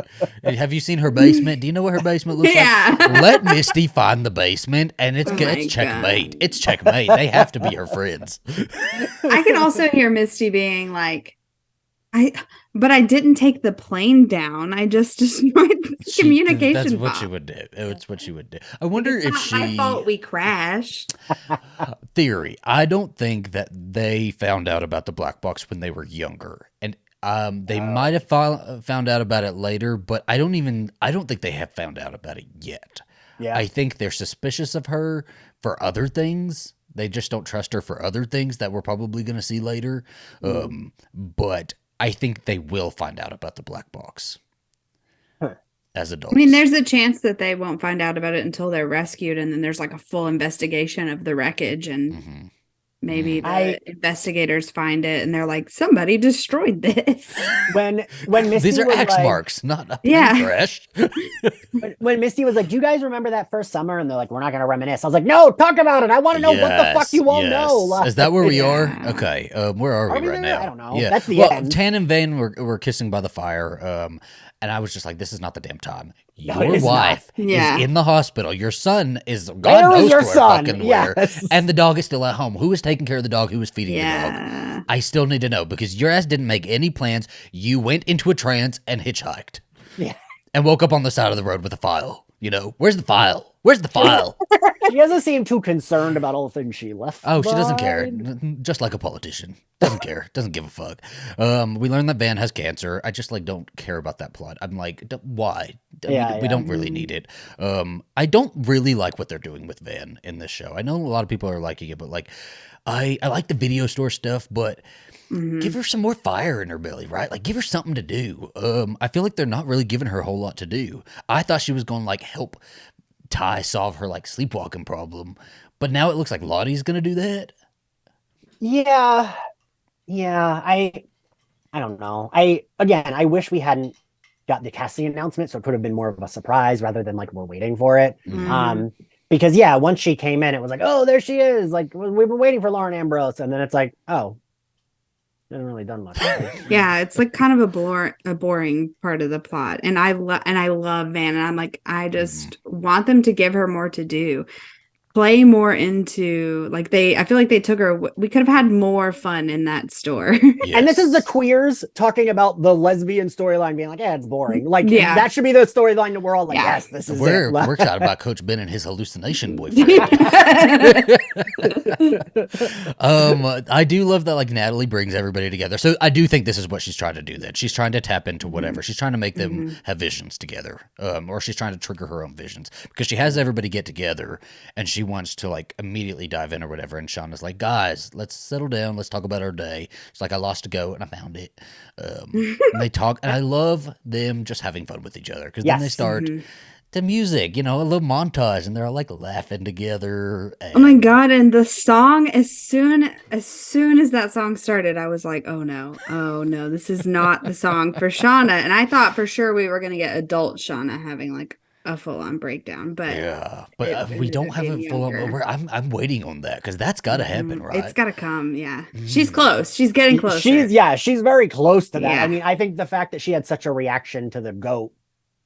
Have you seen her basement? Do you know what her basement looks Yeah. like? Let Misty find the basement, and it's Oh my it's checkmate. God. It's checkmate. They have to be her friends. I can also hear Misty being like, but I didn't take the plane down. I just destroyed the communication That's what box. she would do. It's what she would do. I wonder It's if not my she. fault we crashed. Theory. I don't think that they found out about the black box when they were younger, and they might have found out about it later. But I don't think they have found out about it yet. Yeah. I think they're suspicious of her for other things. They just don't trust her for other things that we're probably going to see later. But I think they will find out about the black box as adults. I mean, there's a chance that they won't find out about it until they're rescued, and then there's like a full investigation of the wreckage, and maybe the investigators find it, and they're like, somebody destroyed this. when Misty These are was X like, marks, not a plane Yeah. crash. when Misty was like, do you guys remember that first summer? And they're like, we're not going to reminisce. I was like, no, talk about it. I want to know what the fuck you all know. Like, Is that where we are? Yeah. Okay. Where are we we right there? now? I don't know. Yeah. That's the well, end. Tan and Vane were kissing by the fire. And I was just like, this is not the damn time. No, Your it is wife Yeah. is in the hospital. Your son is God Where knows is your where son? fucking Yes. where. And the dog is still at home. Who is taking care of the dog? Who is feeding the dog? Yeah. I still need to know because your ass didn't make any plans. You went into a trance and hitchhiked. Yeah. And woke up on the side of the road with a file. Where's the file? Where's the file? She doesn't seem too concerned about all the things she left. Oh, she doesn't care. behind. Just like a politician. Doesn't care. Doesn't give a fuck. We learned that Van has cancer. I just don't care about that plot. I'm like, why? We don't really need it. I don't really like what they're doing with Van in this show. I know a lot of people are liking it, but I like the video store stuff, but give her some more fire in her belly, right? Like give her something to do. I feel like they're not really giving her a whole lot to do. I thought she was going to help Ty solve her sleepwalking problem, but now it looks like Lottie's gonna do that. Yeah. I don't know. I wish we hadn't got the casting announcement, so it could have been more of a surprise rather than like we're waiting for it. Mm-hmm. Because yeah, once she came in, it was like, oh, there she is. Like we've been waiting for Lauren Ambrose, and then it's like, oh, hasn't really done much. Yeah, it's like kind of a boring part of the plot. And I love Van, and I'm like, I just want them to give her more to do. Play more into like I feel like they took her. We could have had more fun in that store. Yes. And this is the queers talking about the lesbian storyline being like, yeah, it's boring. Like Yeah. that should be the storyline we're all like, Yeah. yes, this is We're it. excited about Coach Ben and his hallucination boyfriend. I do love that like Natalie brings everybody together. So I do think this is what she's trying to do. Then she's trying to tap into whatever. She's trying to make them have visions together, or she's trying to trigger her own visions because she has everybody get together and she wants to like immediately dive in or whatever. And Shauna's like, guys, let's settle down. Let's talk about our day. It's like I lost a goat and I found it. And they talk, and I love them just having fun with each other because then they start. The music, a little montage, and they're all like laughing together. Oh my god! And the song, as soon as that song started, I was like, "Oh no, this is not the song for Shauna." And I thought for sure we were gonna get adult Shauna having like a full on breakdown, but yeah, but we don't have a full on. I'm waiting on that because that's got to happen, right? It's got to come. Yeah, she's close. She's getting closer. She's very close to that. Yeah. I mean, I think the fact that she had such a reaction to the goat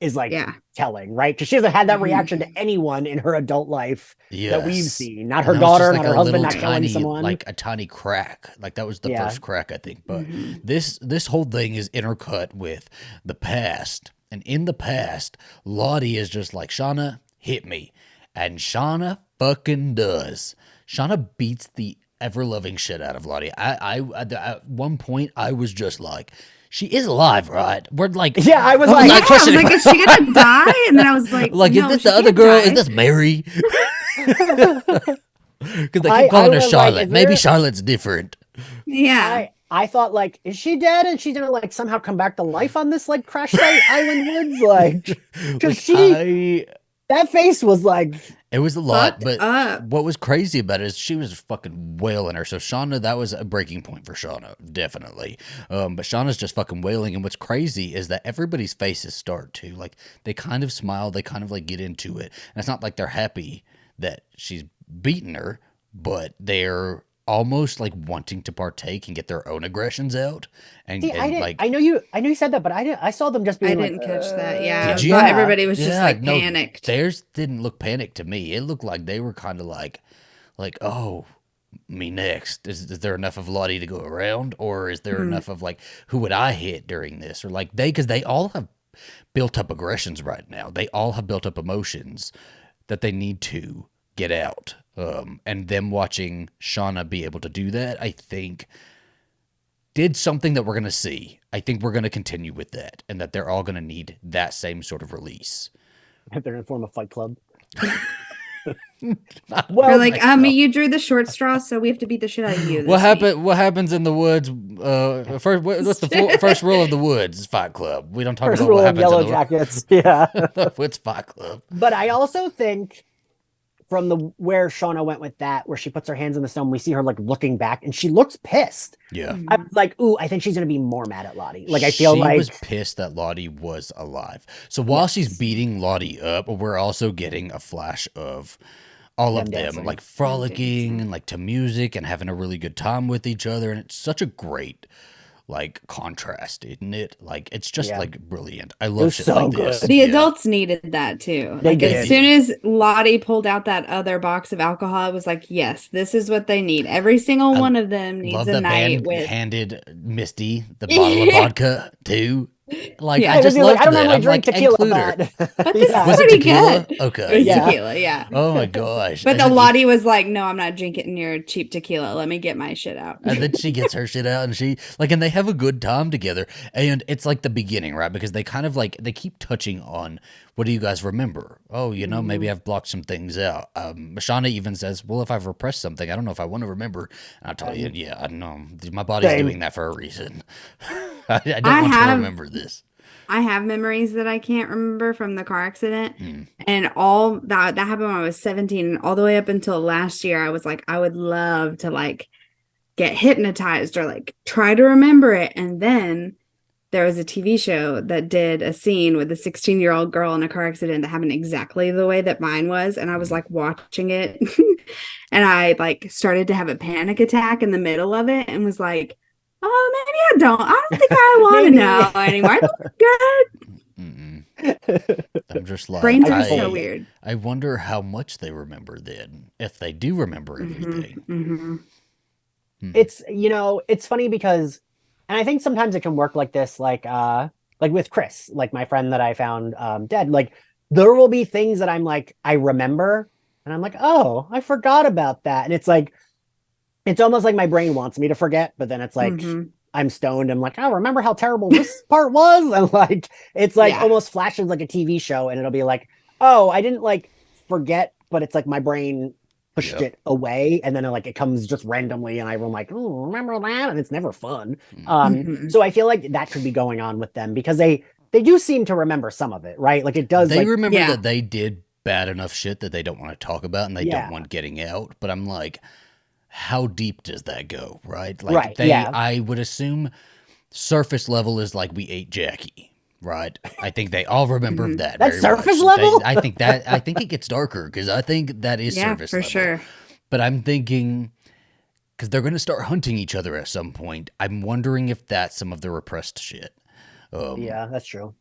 is like telling, right? Because she hasn't had that reaction to anyone in her adult life that we've seen. Not her daughter, not her husband, not killing someone. Like a tiny crack. Like that was the first crack, I think. But this whole thing is intercut with the past. And in the past, Lottie is just like, Shauna, hit me. And Shauna fucking does. Shauna beats the ever-loving shit out of Lottie. At one point, I was just like, she is alive, right? We're like, yeah, I was like, is she gonna die? And then I was like, no, is this the other girl? Die. Is this Mary? Because they keep calling her Charlotte. Like, maybe Charlotte's different. Yeah. I thought like, is she dead? And she's gonna like somehow come back to life on this like crash site island woods? Like, because that face was like, it was a lot, but what was crazy about it is she was fucking wailing her. So Shauna, that was a breaking point for Shauna, definitely. But Shauna's just fucking wailing, and what's crazy is that everybody's faces start to like, they kind of smile, they kind of like get into it, and it's not like they're happy that she's beaten her, but they're almost like wanting to partake and get their own aggressions out. And, see, like, I know you said that, but I saw them just being I didn't catch that. Yeah. Did you? Everybody was just like panicked. Theirs didn't look panicked to me. It looked like they were kind of like, oh, me next. Is there enough of Lottie to go around? Or is there enough of like, who would I hit during this? Or like because they all have built up aggressions right now. They all have built up emotions that they need to get out. And them watching Shauna be able to do that, I think, did something that we're going to see. I think we're going to continue with that, and that they're all going to need that same sort of release. If they're going to form a fight club. We're like, you drew the short straw, so we have to beat the shit out of you. What happens in the woods? What's the first rule of the woods? Is Fight Club. We don't talk about what happens in the Yellowjackets. Yeah, it's Fight Club. But I also think, from where Shauna went with that, where she puts her hands in the stone, we see her like looking back, and she looks pissed. Yeah, I was like, ooh, I think she's gonna be more mad at Lottie. Like, I feel like she was pissed that Lottie was alive. So while she's beating Lottie up, we're also getting a flash of all of them like frolicking and like to music and having a really good time with each other, and it's such a great like contrast, isn't it? Like it's just like brilliant. I love shit like this. The adults needed that too. Like as soon as Lottie pulled out that other box of alcohol, I was like, yes, this is what they need. Every single one of them needs a night with. Handed Misty the bottle of vodka too. Like I just love that. I don't really drink tequila, but this is was pretty it tequila? good. Okay, it was tequila, yeah. Oh my gosh! But the Lottie was like, "No, I'm not drinking your cheap tequila. Let me get my shit out." And then she gets her shit out, and and they have a good time together. And it's like the beginning, right? Because they kind of like they keep touching on, what do you guys remember? Oh, maybe I've blocked some things out. Shauna even says, well, if I've repressed something, I don't know if I want to remember. And I'll tell you, yeah, I know. My body's doing that for a reason. I don't want to remember this. I have memories that I can't remember from the car accident. And all that happened when I was 17. And all the way up until last year, I was like, I would love to like get hypnotized or like try to remember it. And then there was a TV show that did a scene with a 16-year-old girl in a car accident that happened exactly the way that mine was. And I was like watching it and I like started to have a panic attack in the middle of it and was like, oh, maybe I don't think I want to know anymore. I think I'm good. I'm just like, Brains are so weird. I wonder how much they remember then, if they do remember everything. It's, it's funny because, and I think sometimes it can work like this, like with Chris, like my friend that I found dead, like there will be things that I'm like, I remember and I'm like, oh, I forgot about that. And it's like, it's almost like my brain wants me to forget, but then it's like, I'm stoned. I'm like, oh, remember how terrible this part was? And like, it's like almost flashes like a TV show and it'll be like, oh, I didn't like forget, but it's like my brain pushed it away. And then it comes just randomly. And I'm like, oh, remember that? And it's never fun. So I feel like that could be going on with them because they do seem to remember some of it, right? Like it does. They remember that they did bad enough shit that they don't want to talk about and they don't want getting out. But I'm like, how deep does that go, right? Like I would assume surface level is like we ate Jackie, right? I think they all remember that. That's surface level? I think it gets darker because I think that is surface level. Sure. But I'm thinking, because they're going to start hunting each other at some point, I'm wondering if that's some of the repressed shit. Yeah, that's true.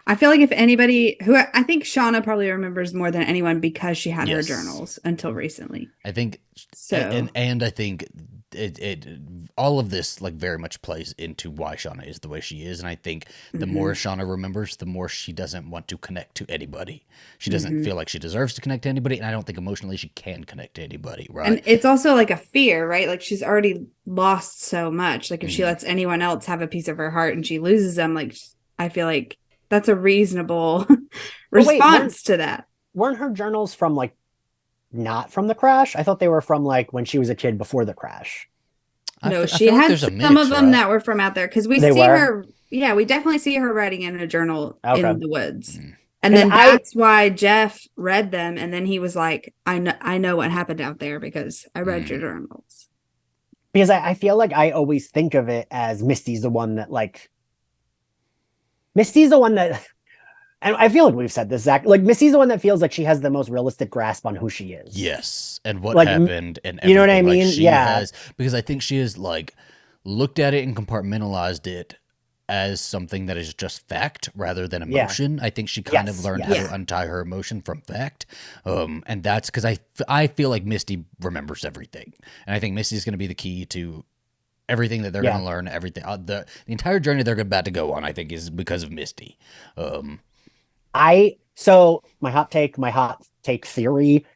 I feel like if anybody I think Shauna probably remembers more than anyone because she had her journals until recently. I think so. And I think it all of this like very much plays into why Shauna is the way she is. And I think the more Shauna remembers, the more she doesn't want to connect to anybody. She doesn't feel like she deserves to connect to anybody. And I don't think emotionally she can connect to anybody, right? And it's also like a fear, right? Like she's already lost so much. Like if she lets anyone else have a piece of her heart and she loses them, like I feel like that's a reasonable response to that. Weren't her journals from like not from the crash? I thought they were from like when she was a kid before the crash. No, she had some of them that were from out there because we see her. Yeah, we definitely see her writing in a journal in the woods. And then that's why Jeff read them. And then he was like, I know what happened out there because I read your journals. Because I feel like I always think of it as Misty's the one that and I feel like we've said this, Zach, like Missy's the one that feels like she has the most realistic grasp on who she is. Yes. And what happened and everything. You know what I mean? She has, because I think she has like looked at it and compartmentalized it as something that is just fact rather than emotion. I think she kind of learned how to untie her emotion from fact. And that's because I feel like Misty remembers everything. And I think Misty's going to be the key to everything that they're going to learn, everything. The entire journey they're about to go on, I think, is because of Misty. So my hot take theory,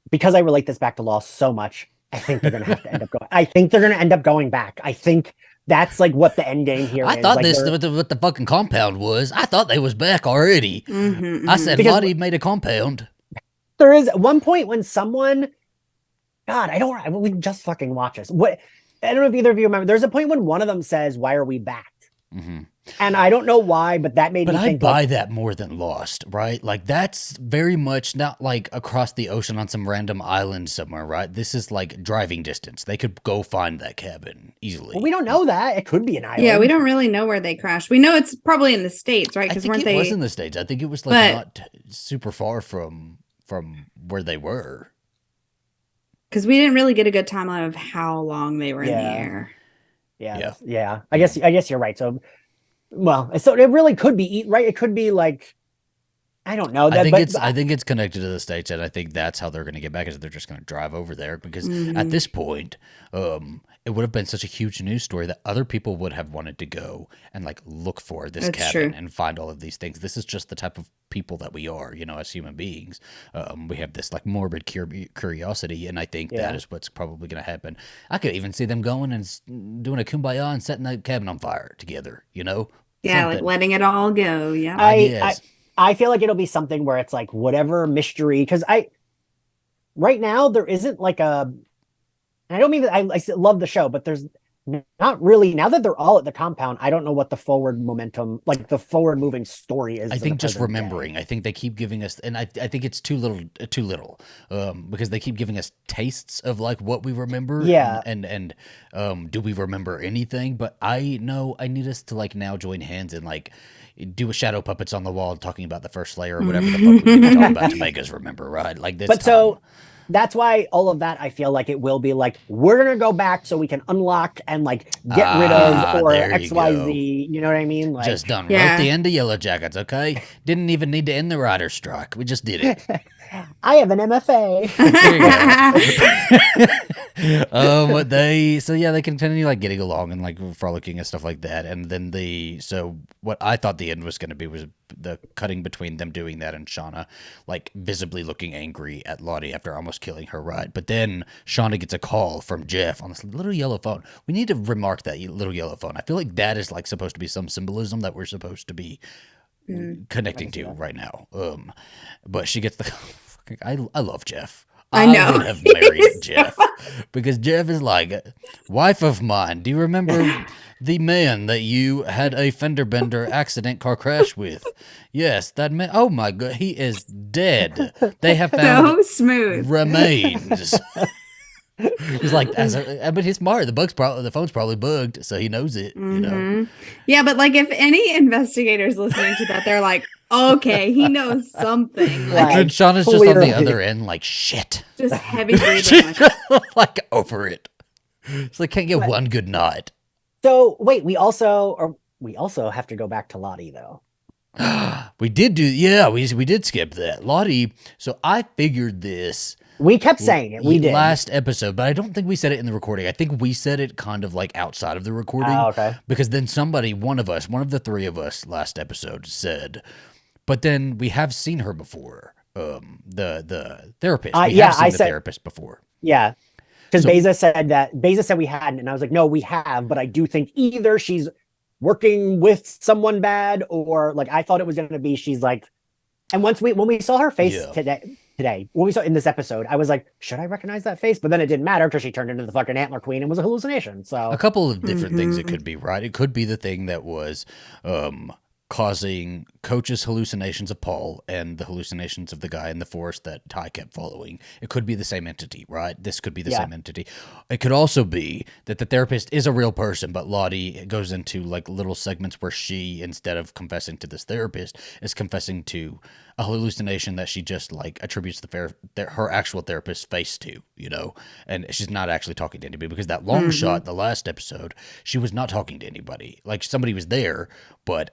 because I relate this back to Lost so much, I think they're going to have to end up going. I think they're going to end up going back. I think that's like what the end game here is. I thought this what the fucking compound was. I thought they was back already. I said, Lottie made a compound. There is one point when someone, God, we just fucking watch this. I don't know if either of you remember. There's a point when one of them says, "Why are we back?" And I don't know why, but that made me think. But I buy that more than Lost, right? Like that's very much not like across the ocean on some random island somewhere, right? This is like driving distance. They could go find that cabin easily. Well, we don't know that. It could be an island. Yeah, we don't really know where they crashed. We know it's probably in the States, right? Because it was in the States. I think it was like not super far from where they were. Because we didn't really get a good timeline of how long they were in the air. Yeah. I guess you're right. So it really could be right. It could be like, I don't know. I think it's connected to the States, and I think that's how they're going to get back. Is they're just going to drive over there because at this point, it would have been such a huge news story that other people would have wanted to go and like look for this cabin and find all of these things. This is just the type of people that we are, as human beings. We have this like morbid curiosity, and I think that is what's probably going to happen. I could even see them going and doing a kumbaya and setting the cabin on fire together. Yeah, like letting it all go. Yeah, I feel like it'll be something where it's like whatever mystery, because right now there isn't like a. And I don't mean that I love the show, but Not really. Now that they're all at the compound, I don't know what the forward momentum, like the forward moving story is. I to the think just present remembering. day. I think they keep giving us, and I think it's too little, because they keep giving us tastes of like what we remember, Yeah. and do we remember anything? But I know I need us to like now join hands and like do a shadow puppets on the wall talking about the first Slayer or whatever the fuck we need to talk about to make us remember, right? Like this But time. so that's why all of that I feel like it will be like we're gonna go back so we can unlock and like get rid of or There you go. XYZ. You know what I mean? Like Just done. Wrote Yeah. the end of Yellowjackets, okay? Didn't even need to end the writer's strike. We just did it. I have an MFA. They continue like getting along and like frolicking and stuff like that. And then what I thought the end was going to be was the cutting between them doing that and Shauna like visibly looking angry at Lottie after almost killing her, right? But then Shauna gets a call from Jeff on this little yellow phone. We need to remark that little yellow phone. I feel like that is like supposed to be some symbolism that we're supposed to be connecting to right now. But she gets the I love Jeff. I know. would have married Jeff because Jeff is like, wife of mine. Do you remember the man that you had a fender bender accident car crash with? Yes, that man. Oh my god, he is dead. They have found So smooth. remains. He's like, but he's smart. The phone's probably bugged, so he knows it. You know. Yeah, but like if any investigators listening to that, they're like, okay, he knows something. Right. Like, And Shauna's just on the Clearly. other end, like shit. just heavy breathing. Like, Like over it. It's like can't get Right. one good night. So wait, we also have to go back to Lottie though. We did skip that. Lottie, so I figured this We kept saying it. We did. last episode, but I don't think we said it in the recording. I think we said it kind of like outside of the recording. Oh, okay. Because then one of the three of us last episode said, but then we have seen her before. The therapist. We have seen the therapist before. Yeah. Because So- Beza said we hadn't, and I was like, no, we have, but I do think either she's working with someone bad, or like I thought it was gonna be she's like, and when we saw her face Yeah. today, when we saw in this episode, I was like, should I recognize that face? But then it didn't matter because she turned into the fucking antler queen and was a hallucination. So A couple of different things it could be, right? It could be the thing that was causing Coach's hallucinations of Paul and the hallucinations of the guy in the forest that Ty kept following. It could be the same entity, right? This could be the same entity. It could also be that the therapist is a real person, but Lottie goes into like little segments where she, instead of confessing to this therapist, is confessing to a hallucination that she just like attributes her actual therapist's face to, you know, and she's not actually talking to anybody because that long shot, the last episode, she was not talking to anybody. Like somebody was there, but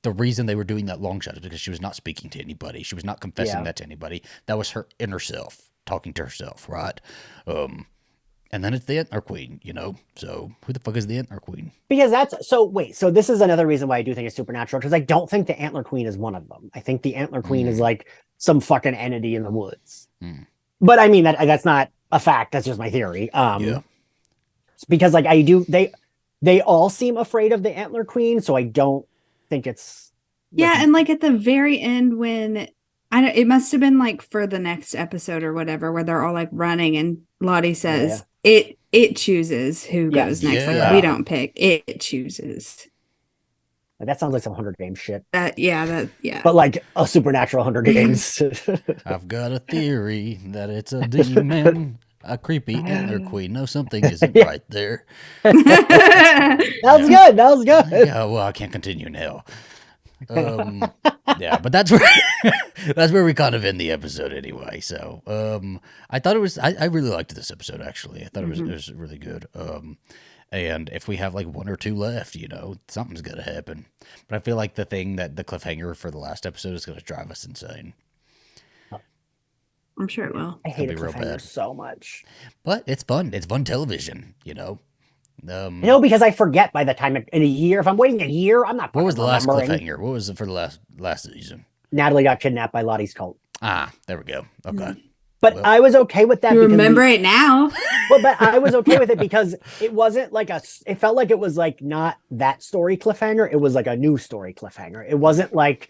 the reason they were doing that long shot is because she was not speaking to anybody. She was not confessing that to anybody. That was her inner self talking to herself, right? And then it's the Antler Queen, you know? So who the fuck is the Antler Queen? because so this is another reason why I do think it's supernatural, because I don't think the antler queen is one of them. I think the antler queen is like some fucking entity in the woods. But I mean that's not a fact. That's just my theory. Because like they all seem afraid of the antler queen, so I don't think it's yeah, and like at the very end when it must have been like for the next episode or whatever, where they're all like running and Lottie says it chooses who goes next. Yeah. Like we don't pick, it chooses. that sounds like some Hunger Games shit. Yeah. But like a supernatural Hunger Games. I've got a theory that it's a demon, a creepy Antler Queen. No, something isn't right there. That was good. That was good. Yeah, well, I can't continue now. Yeah, but that's where we kind of end the episode anyway. So I thought it was I really liked this episode actually. I thought it was really good. And if we have like one or two left, you know, something's gonna happen. But I feel like the cliffhanger for the last episode is gonna drive us insane. I'm sure it will. I hate a be real cliffhanger bad. so much. But it's fun. It's fun television, you know. Because I forget by the time in a year. If I'm waiting a year, I'm not. What was the last remembering. cliffhanger? What was it for the last season? Natalie got kidnapped by Lottie's cult. Ah, there we go. Okay. But I was okay with that. You because remember it now. Well, but I was okay with it because it wasn't like it felt like it was like not that story cliffhanger. It was like a new story cliffhanger. It wasn't like,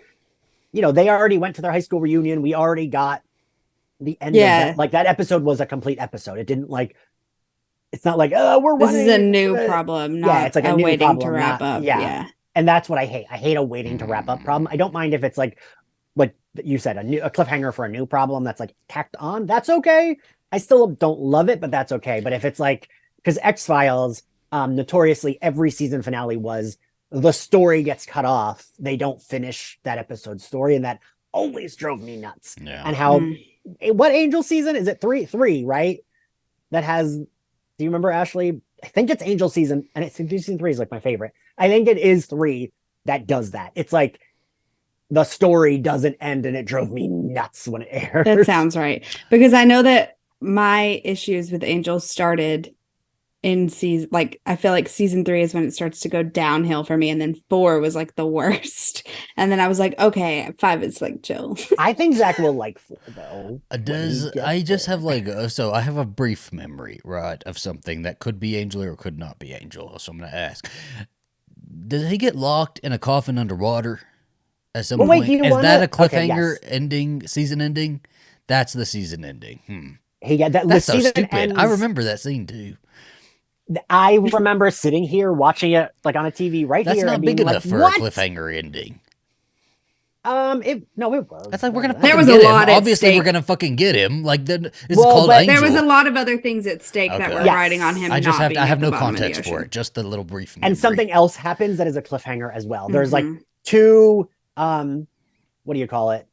they already went to their high school reunion. We already got the end of that. Like that episode was a complete episode. It didn't like It's not like, oh, we're This is a running. new problem, Yeah, not it's like a a new waiting to problem, wrap not up. yeah. Yeah. And that's what I hate. I hate a waiting to wrap up problem. I don't mind if it's like you said, a cliffhanger for a new problem that's like tacked on. That's okay. I still don't love it, but that's okay. But if it's like, because X-Files, notoriously every season finale was the story gets cut off. They don't finish that episode's story, and that always drove me nuts. Yeah. And how what Angel season is it? Three, right? That has. Do you remember, Ashley? I think it's Angel season, and it's season 3 is like my favorite. I think it is 3 that does that. It's like the story doesn't end, and it drove me nuts when it aired. That sounds right. Because I know that my issues with Angel started in season, like, I feel like season 3 is when it starts to go downhill for me. And then 4 was like the worst. And then I was like, okay, 5 is like chill. I think Zach will like 4 though. I just have like so I have a brief memory, right, of something that could be Angel or could not be Angel. So I'm gonna ask: does he get locked in a coffin underwater at some point? Is that a cliffhanger ending, season ending? That's the season ending. That's so stupid. I remember that scene too. I remember sitting here watching it like on a TV right That's here. That's not big enough for what? a cliffhanger ending. It was. That's like we're gonna. There was a lot at Obviously, stake. we're gonna fucking get him. Like then it's called Angel. There was a lot of other things at stake that were riding on him. I just not have. I have no context for it. Just the little brief. And something else happens that is a cliffhanger as well. There's like 2. What do you call it?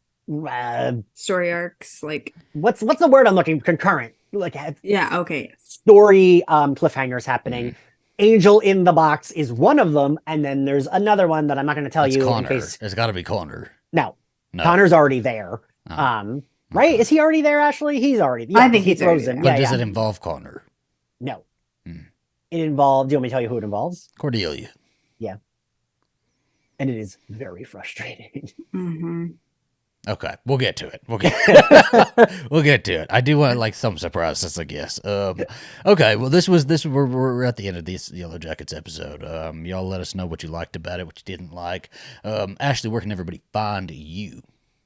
Story arcs. Like what's the word I'm looking? Concurrent. Like okay. Story cliffhangers happening. Angel in the Box is one of them, and then there's another one that I'm not going to tell you. Connor. In case... It's got to be Connor. No, Connor's already there. Right? Okay. Is he already there, Ashley? He's already. Yeah, I think he's frozen. But does it involve Connor? No. It involved. Do you want me to tell you who it involves? Cordelia. Yeah. And it is very frustrating. Okay, we'll get to it. We'll get to it. I do want like some surprises, I guess. Okay, well, we're at the end of this Yellowjackets episode. Y'all let us know what you liked about it, what you didn't like. Ashley, where can everybody find you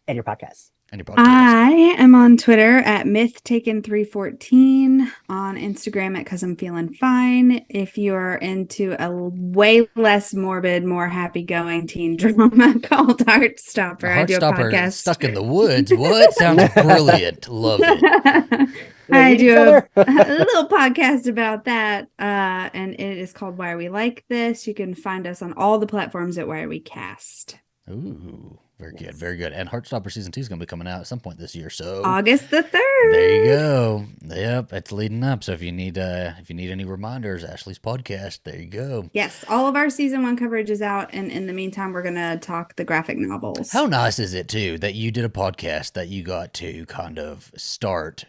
and your podcast? I am on Twitter at MythTaken314, on Instagram at Cause I'm Feeling Fine. If you're into a way less morbid, more happy-going teen drama called Heartstopper, I do a podcast. Stuck in the Woods. What? Sounds brilliant. Love it. I do a little podcast about that, and it is called Why Are We Like This. You can find us on all the platforms at Why Are We Cast. Ooh. Very good, very good. And Heartstopper Season 2 is going to be coming out at some point this year. So August the 3rd. There you go. Yep, it's leading up. So if you need any reminders, Ashley's podcast, there you go. Yes, all of our Season 1 coverage is out. And in the meantime, we're going to talk the graphic novels. How nice is it, too, that you did a podcast that you got to kind of start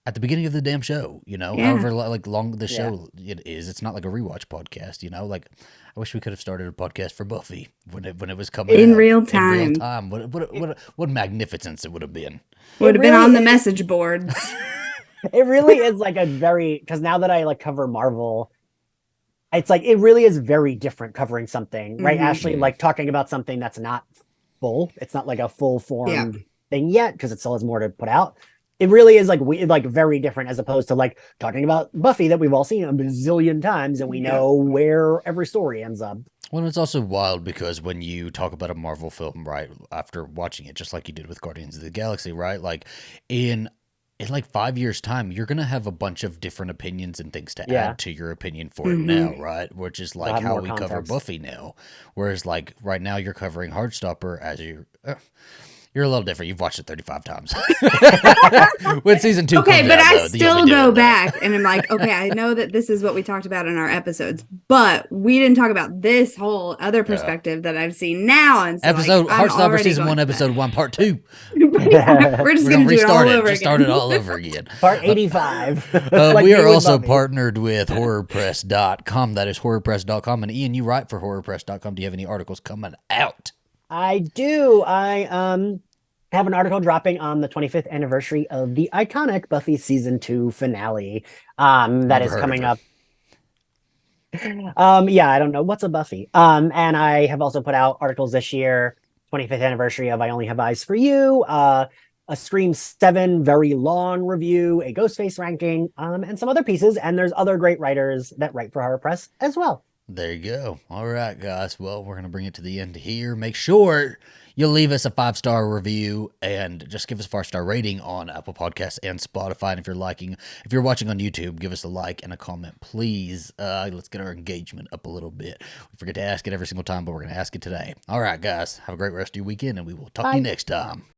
at the beginning of the damn show, however like long the show it is. It's not like a rewatch podcast, like I wish we could have started a podcast for Buffy when it was coming in out, real time. In real time. What magnificence it would have been. Would have been on the message boards. It really is like because now that I like cover Marvel, it's like it really is very different covering something, right? Ashley, like talking about something that's not full. It's not like a full formed thing yet because it still has more to put out. It really is like very different as opposed to like talking about Buffy that we've all seen a bazillion times and we know where every story ends up. Well, it's also wild because when you talk about a Marvel film, right, after watching it, just like you did with Guardians of the Galaxy, right, like in like 5 years' time, you're going to have a bunch of different opinions and things to add to your opinion for it now, right? Which is like how we cover Buffy now. Whereas like right now you're covering Heartstopper as you're a little different. You've watched it 35 times. When season 2 okay, comes but out, I still go back and I'm like, okay, I know that this is what we talked about in our episodes, but we didn't talk about this whole other perspective that I've seen now. And so Heartstopper season 1, episode 1, part 2. We're just going to restart it. Just start it all over again. Part 85. We are also partnered with horrorpress.com. That is horrorpress.com. And Ian, you write for horrorpress.com. Do you have any articles coming out? I do. I have an article dropping on the 25th anniversary of the iconic Buffy season 2 finale. That is coming up. I don't know what's a Buffy. And I have also put out articles this year, 25th anniversary of I Only Have Eyes for You. a Scream 7 very long review, a Ghostface ranking, and some other pieces. And there's other great writers that write for Horror Press as well. There you go. All right, guys. Well, we're going to bring it to the end here. Make sure you leave us a 5-star review and just give us a 5-star rating on Apple Podcasts and Spotify. And if you're watching on YouTube, give us a like and a comment, please. Let's get our engagement up a little bit. We forget to ask it every single time, but we're going to ask it today. All right, guys. Have a great rest of your weekend, and we will talk to you next time.